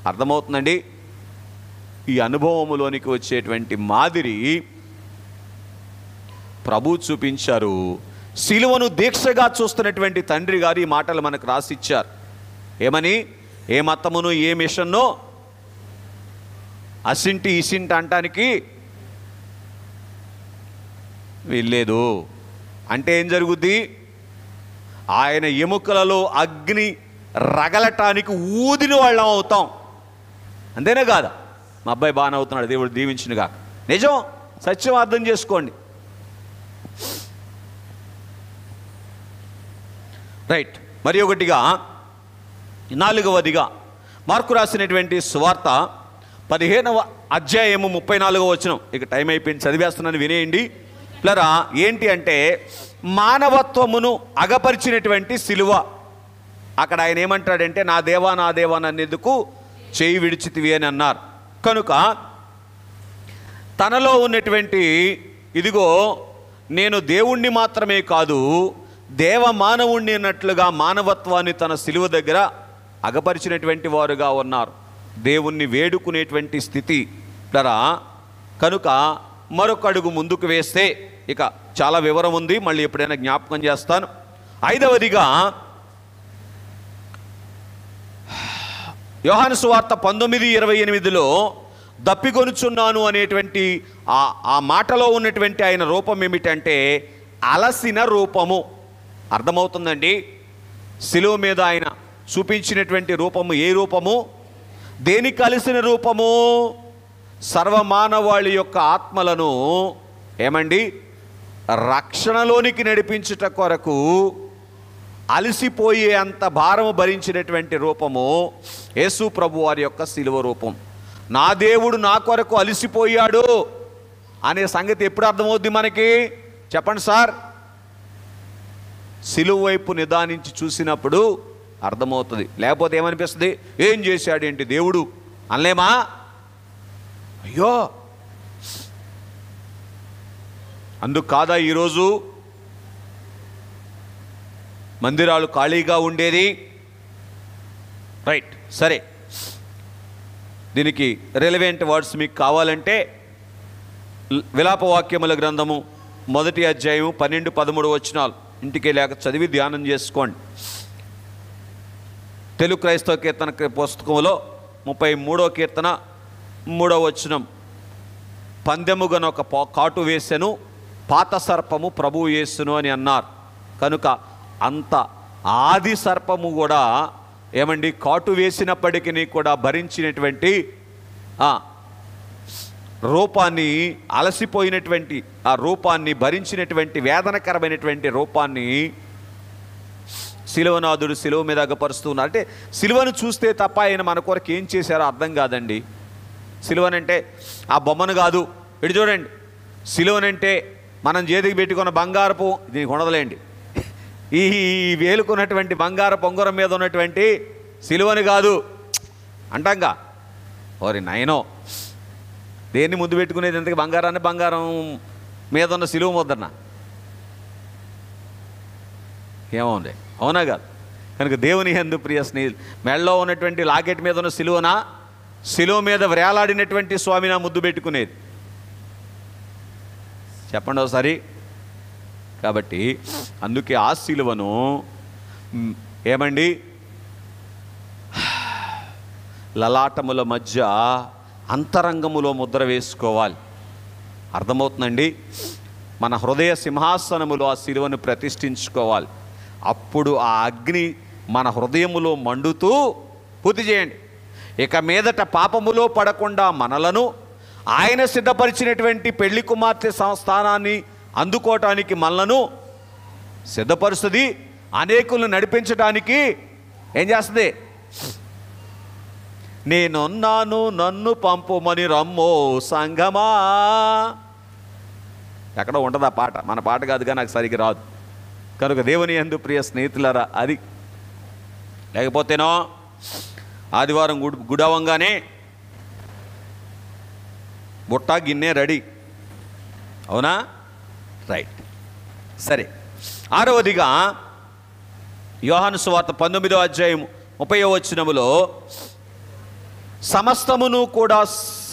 Speaker 1: అర్థమవుతుందండి? ఈ అనుభవములోనికి వచ్చేటువంటి మాదిరి ప్రభు చూపించారు. సిలువను దీక్షగా చూస్తున్నటువంటి తండ్రి గారు ఈ మాటలు మనకు రాసిచ్చారు. ఏమని? ఏ మతమును ఏ మిషన్నో అసింటి ఇసింటి అంటానికి వీల్లేదు. అంటే ఏం జరుగుద్ది? ఆయన ఎముకలలో అగ్ని రగలటానికి ఊదిన వాళ్ళం అవుతాం. అంతేనే కాదా? మా అబ్బాయి బాగానే అవుతున్నాడు, దేవుడు దీవించినగా. నిజం, సత్యం అర్థం చేసుకోండి. రైట్. మరి ఒకటిగా 4వదిగా మార్కు రాసినటువంటి సువార్త 15వ అధ్యాయము 34వ వచనం. ఇక టైం అయిపోయింది, చదివేస్తున్నాను, వినేయండి. ప్లరా ఏంటి అంటే మానవత్వమును అగపరిచినటువంటి సిలువ. అక్కడ ఆయన ఏమంటాడంటే నా దేవా నా దేవా నన్నెందుకు చేయి విడిచితివి అని అన్నారు. కనుక తనలో ఉన్నటువంటి ఇదిగో నేను దేవుణ్ణి మాత్రమే కాదు దేవ మానవుణ్ణి అన్నట్లుగా మానవత్వాన్ని తన సిలువ దగ్గర అగపరిచినటువంటి వారుగా ఉన్నారు. దేవుణ్ణి వేడుకునేటువంటి స్థితి ప్లరా. కనుక మరొక అడుగు ముందుకు వేస్తే ఇక చాలా వివరం ఉంది, మళ్ళీ ఎప్పుడైనా జ్ఞాపకం చేస్తాను. 5వదిగా యోహాను సువార్త 19:28లో దప్పికొనుచున్నాను అనేటువంటి ఆ మాటలో ఉన్నటువంటి ఆయన రూపం ఏమిటంటే అలసిన రూపము. అర్థమవుతుందండి? శిలువ మీద ఆయన చూపించినటువంటి రూపము ఏ రూపము? దేనికి కలిసిన రూపము? సర్వమానవాళి యొక్క ఆత్మలను ఏమండి రక్షణలోనికి నడిపించుట కొరకు అలసిపోయే అంత భారము భరించినటువంటి రూపము యేసు ప్రభు వారి యొక్క శిలువ రూపం. నా దేవుడు నా కొరకు అలసిపోయాడు అనే సంగతి ఎప్పుడు అర్థమవుద్ది మనకి? చెప్పండి సార్. శిలువ వైపు నిదానించి చూసినప్పుడు అర్థమవుతుంది. లేకపోతే ఏమనిపిస్తుంది? ఏం చేశాడేంటి దేవుడు అనలేమా? అయ్యో, అందుకు కాదా ఈరోజు మందిరాలు ఖాళీగా ఉండేది? రైట్, సరే. దీనికి రెలవెంట్ వర్డ్స్ మీకు కావాలంటే విలాపవాక్యముల గ్రంథము 1వ అధ్యాయము 12-13 వచనాలు ఇంటికి లేక చదివి ధ్యానం చేసుకోండి. తెలుగు క్రైస్తవ కీర్తన పుస్తకంలో 33వ కీర్తన 3వ వచనం. పందెముగన ఒక కాటు వేసెను, పాత సర్పము ప్రభువు యేసును అని అన్నారు. కనుక అంత ఆది సర్పము కూడా ఏమండి కాటు వేసినప్పటికీ కూడా భరించినటువంటి రూపాన్ని, అలసిపోయినటువంటి ఆ రూపాన్ని భరించినటువంటి వేదనకరమైనటువంటి రూపాన్ని శిలువనాథుడు శిలువ మీద అగపరుస్తున్నారు. అంటే శిలువను చూస్తే తప్ప ఆయన మన కొరకు ఏం చేశారో అర్థం కాదండి. శిలువనంటే ఆ బొమ్మను కాదు. ఇటు చూడండి, శిలువనంటే మనం చేతికి పెట్టుకున్న బంగారపు, దీనికి ఉండదులేండి, ఈ వేలుకున్నటువంటి బంగారు పొంగరం మీద ఉన్నటువంటి శిలువని కాదు అంటాంగా. ఓరి నయనో, దేన్ని ముందు పెట్టుకునేది ఎందుకు? బంగారాన్ని బంగారం మీద ఉన్న శిలువ ముద్రన ఏమోంది, అవునా కాదు? కనుక దేవుని యందు ప్రియ స్నేహితులు, మెడలో ఉన్నటువంటి లాకెట్ మీద ఉన్న శిలువనా, శిలువ మీద వేలాడినటువంటి స్వామినా ముద్దు పెట్టుకునేది? చెప్పండి ఒకసారి. కాబట్టి అందుకే ఆ శిలువను ఏమండి లలాటముల మధ్య అంతరంగములో ముద్ర వేసుకోవాలి. అర్థమవుతుందండి? మన హృదయ సింహాసనములో ఆ శిలువను ప్రతిష్ఠించుకోవాలి. అప్పుడు ఆ అగ్ని మన హృదయములో మండుతూ, పూర్తి చేయండి, ఇక మీదట పాపములో పడకుండా మనలను ఆయన సిద్ధపరిచినటువంటి పెళ్లి కుమార్తె స్థానాన్ని అందుకోవటానికి మనలను సిద్ధపరుస్తుంది. అనేకులను నడిపించడానికి ఏం చేస్తుంది? నేనున్నాను నన్ను పంపుమని రమ్మో సంఘమా. ఎక్కడ ఉండదు ఆ పాట, మన పాట కాదుగా, నాకు సరిగ్గా రాదు. కనుక దేవుని యందు ప్రియ స్నేహితులారా, అది లేకపోతేనో ఆదివారం గుడవంగానే బుట్ట గిన్నె రెడీ, అవునా? రైట్. సరే, 6వదిగా యోహాను సువార్త 19వ అధ్యాయం 30వ వచనములో సమస్తమును కూడా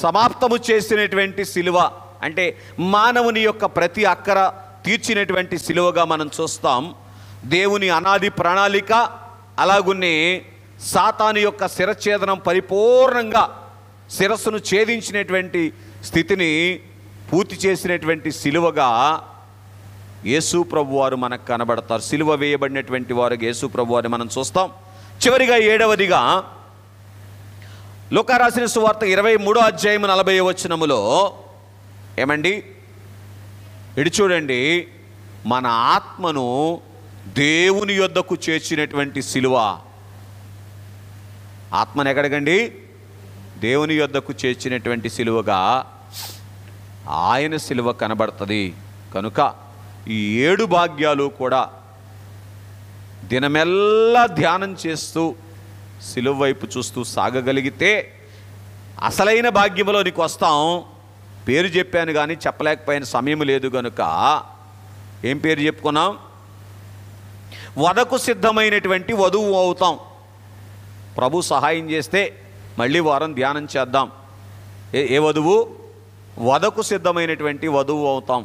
Speaker 1: సమాప్తము చేసినటువంటి శిలువ, అంటే మానవుని యొక్క ప్రతి అక్కర తీర్చినటువంటి శిలువగా మనం చూస్తాం. దేవుని అనాది ప్రణాళిక, అలాగునే సాతాను యొక్క శిరఛేదనం పరిపూర్ణంగా శిరస్సును ఛేదించినటువంటి స్థితిని పూర్తి చేసినటువంటి శిలువగా యేసు ప్రభువారు మనకు కనబడతారు. శిలువ వేయబడినటువంటి వారు యేసు ప్రభువారిని మనం చూస్తాం. చివరిగా 7వదిగా లూకా రాసిన సువార్త 23వ అధ్యాయం 40వ వచనములో ఏమండి, ఇటు చూడండి, మన ఆత్మను దేవుని యొద్దకు చేర్చినటువంటి శిలువ. ఆత్మను ఎక్కడికండి? దేవుని యొద్దకు చేర్చినటువంటి శిలువగా ఆయన శిలువ కనబడుతుంది. కనుక ఈ 7 భాగ్యాలు కూడా దినమెల్లా ధ్యానం చేస్తూ శిలువ వైపు చూస్తూ సాగగలిగితే అసలైన భాగ్యములోనికి వస్తాం. పేరు చెప్పాను కానీ చెప్పలేకపోయిన సమయం లేదు కనుక ఏం పేరు చెప్పుకున్నాం? వధకు సిద్ధమైనటువంటి వధువు అవుతాం. ప్రభు సహాయం చేస్తే మళ్ళీ వారం ధ్యానం చేద్దాం. ఏ వధువు? వధకు సిద్ధమైనటువంటి వధువు అవుతాం.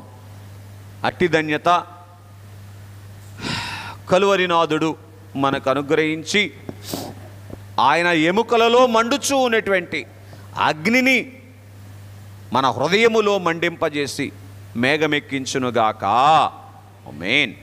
Speaker 1: అట్టి ధన్యత కలువరినాథుడు మనకు అనుగ్రహించి ఆయన ఎముకలలో మండుచూ ఉన్నటువంటి అగ్నిని మన హృదయములో మండింపజేసి మేఘమెక్కించునుగాక. ఆమేన్.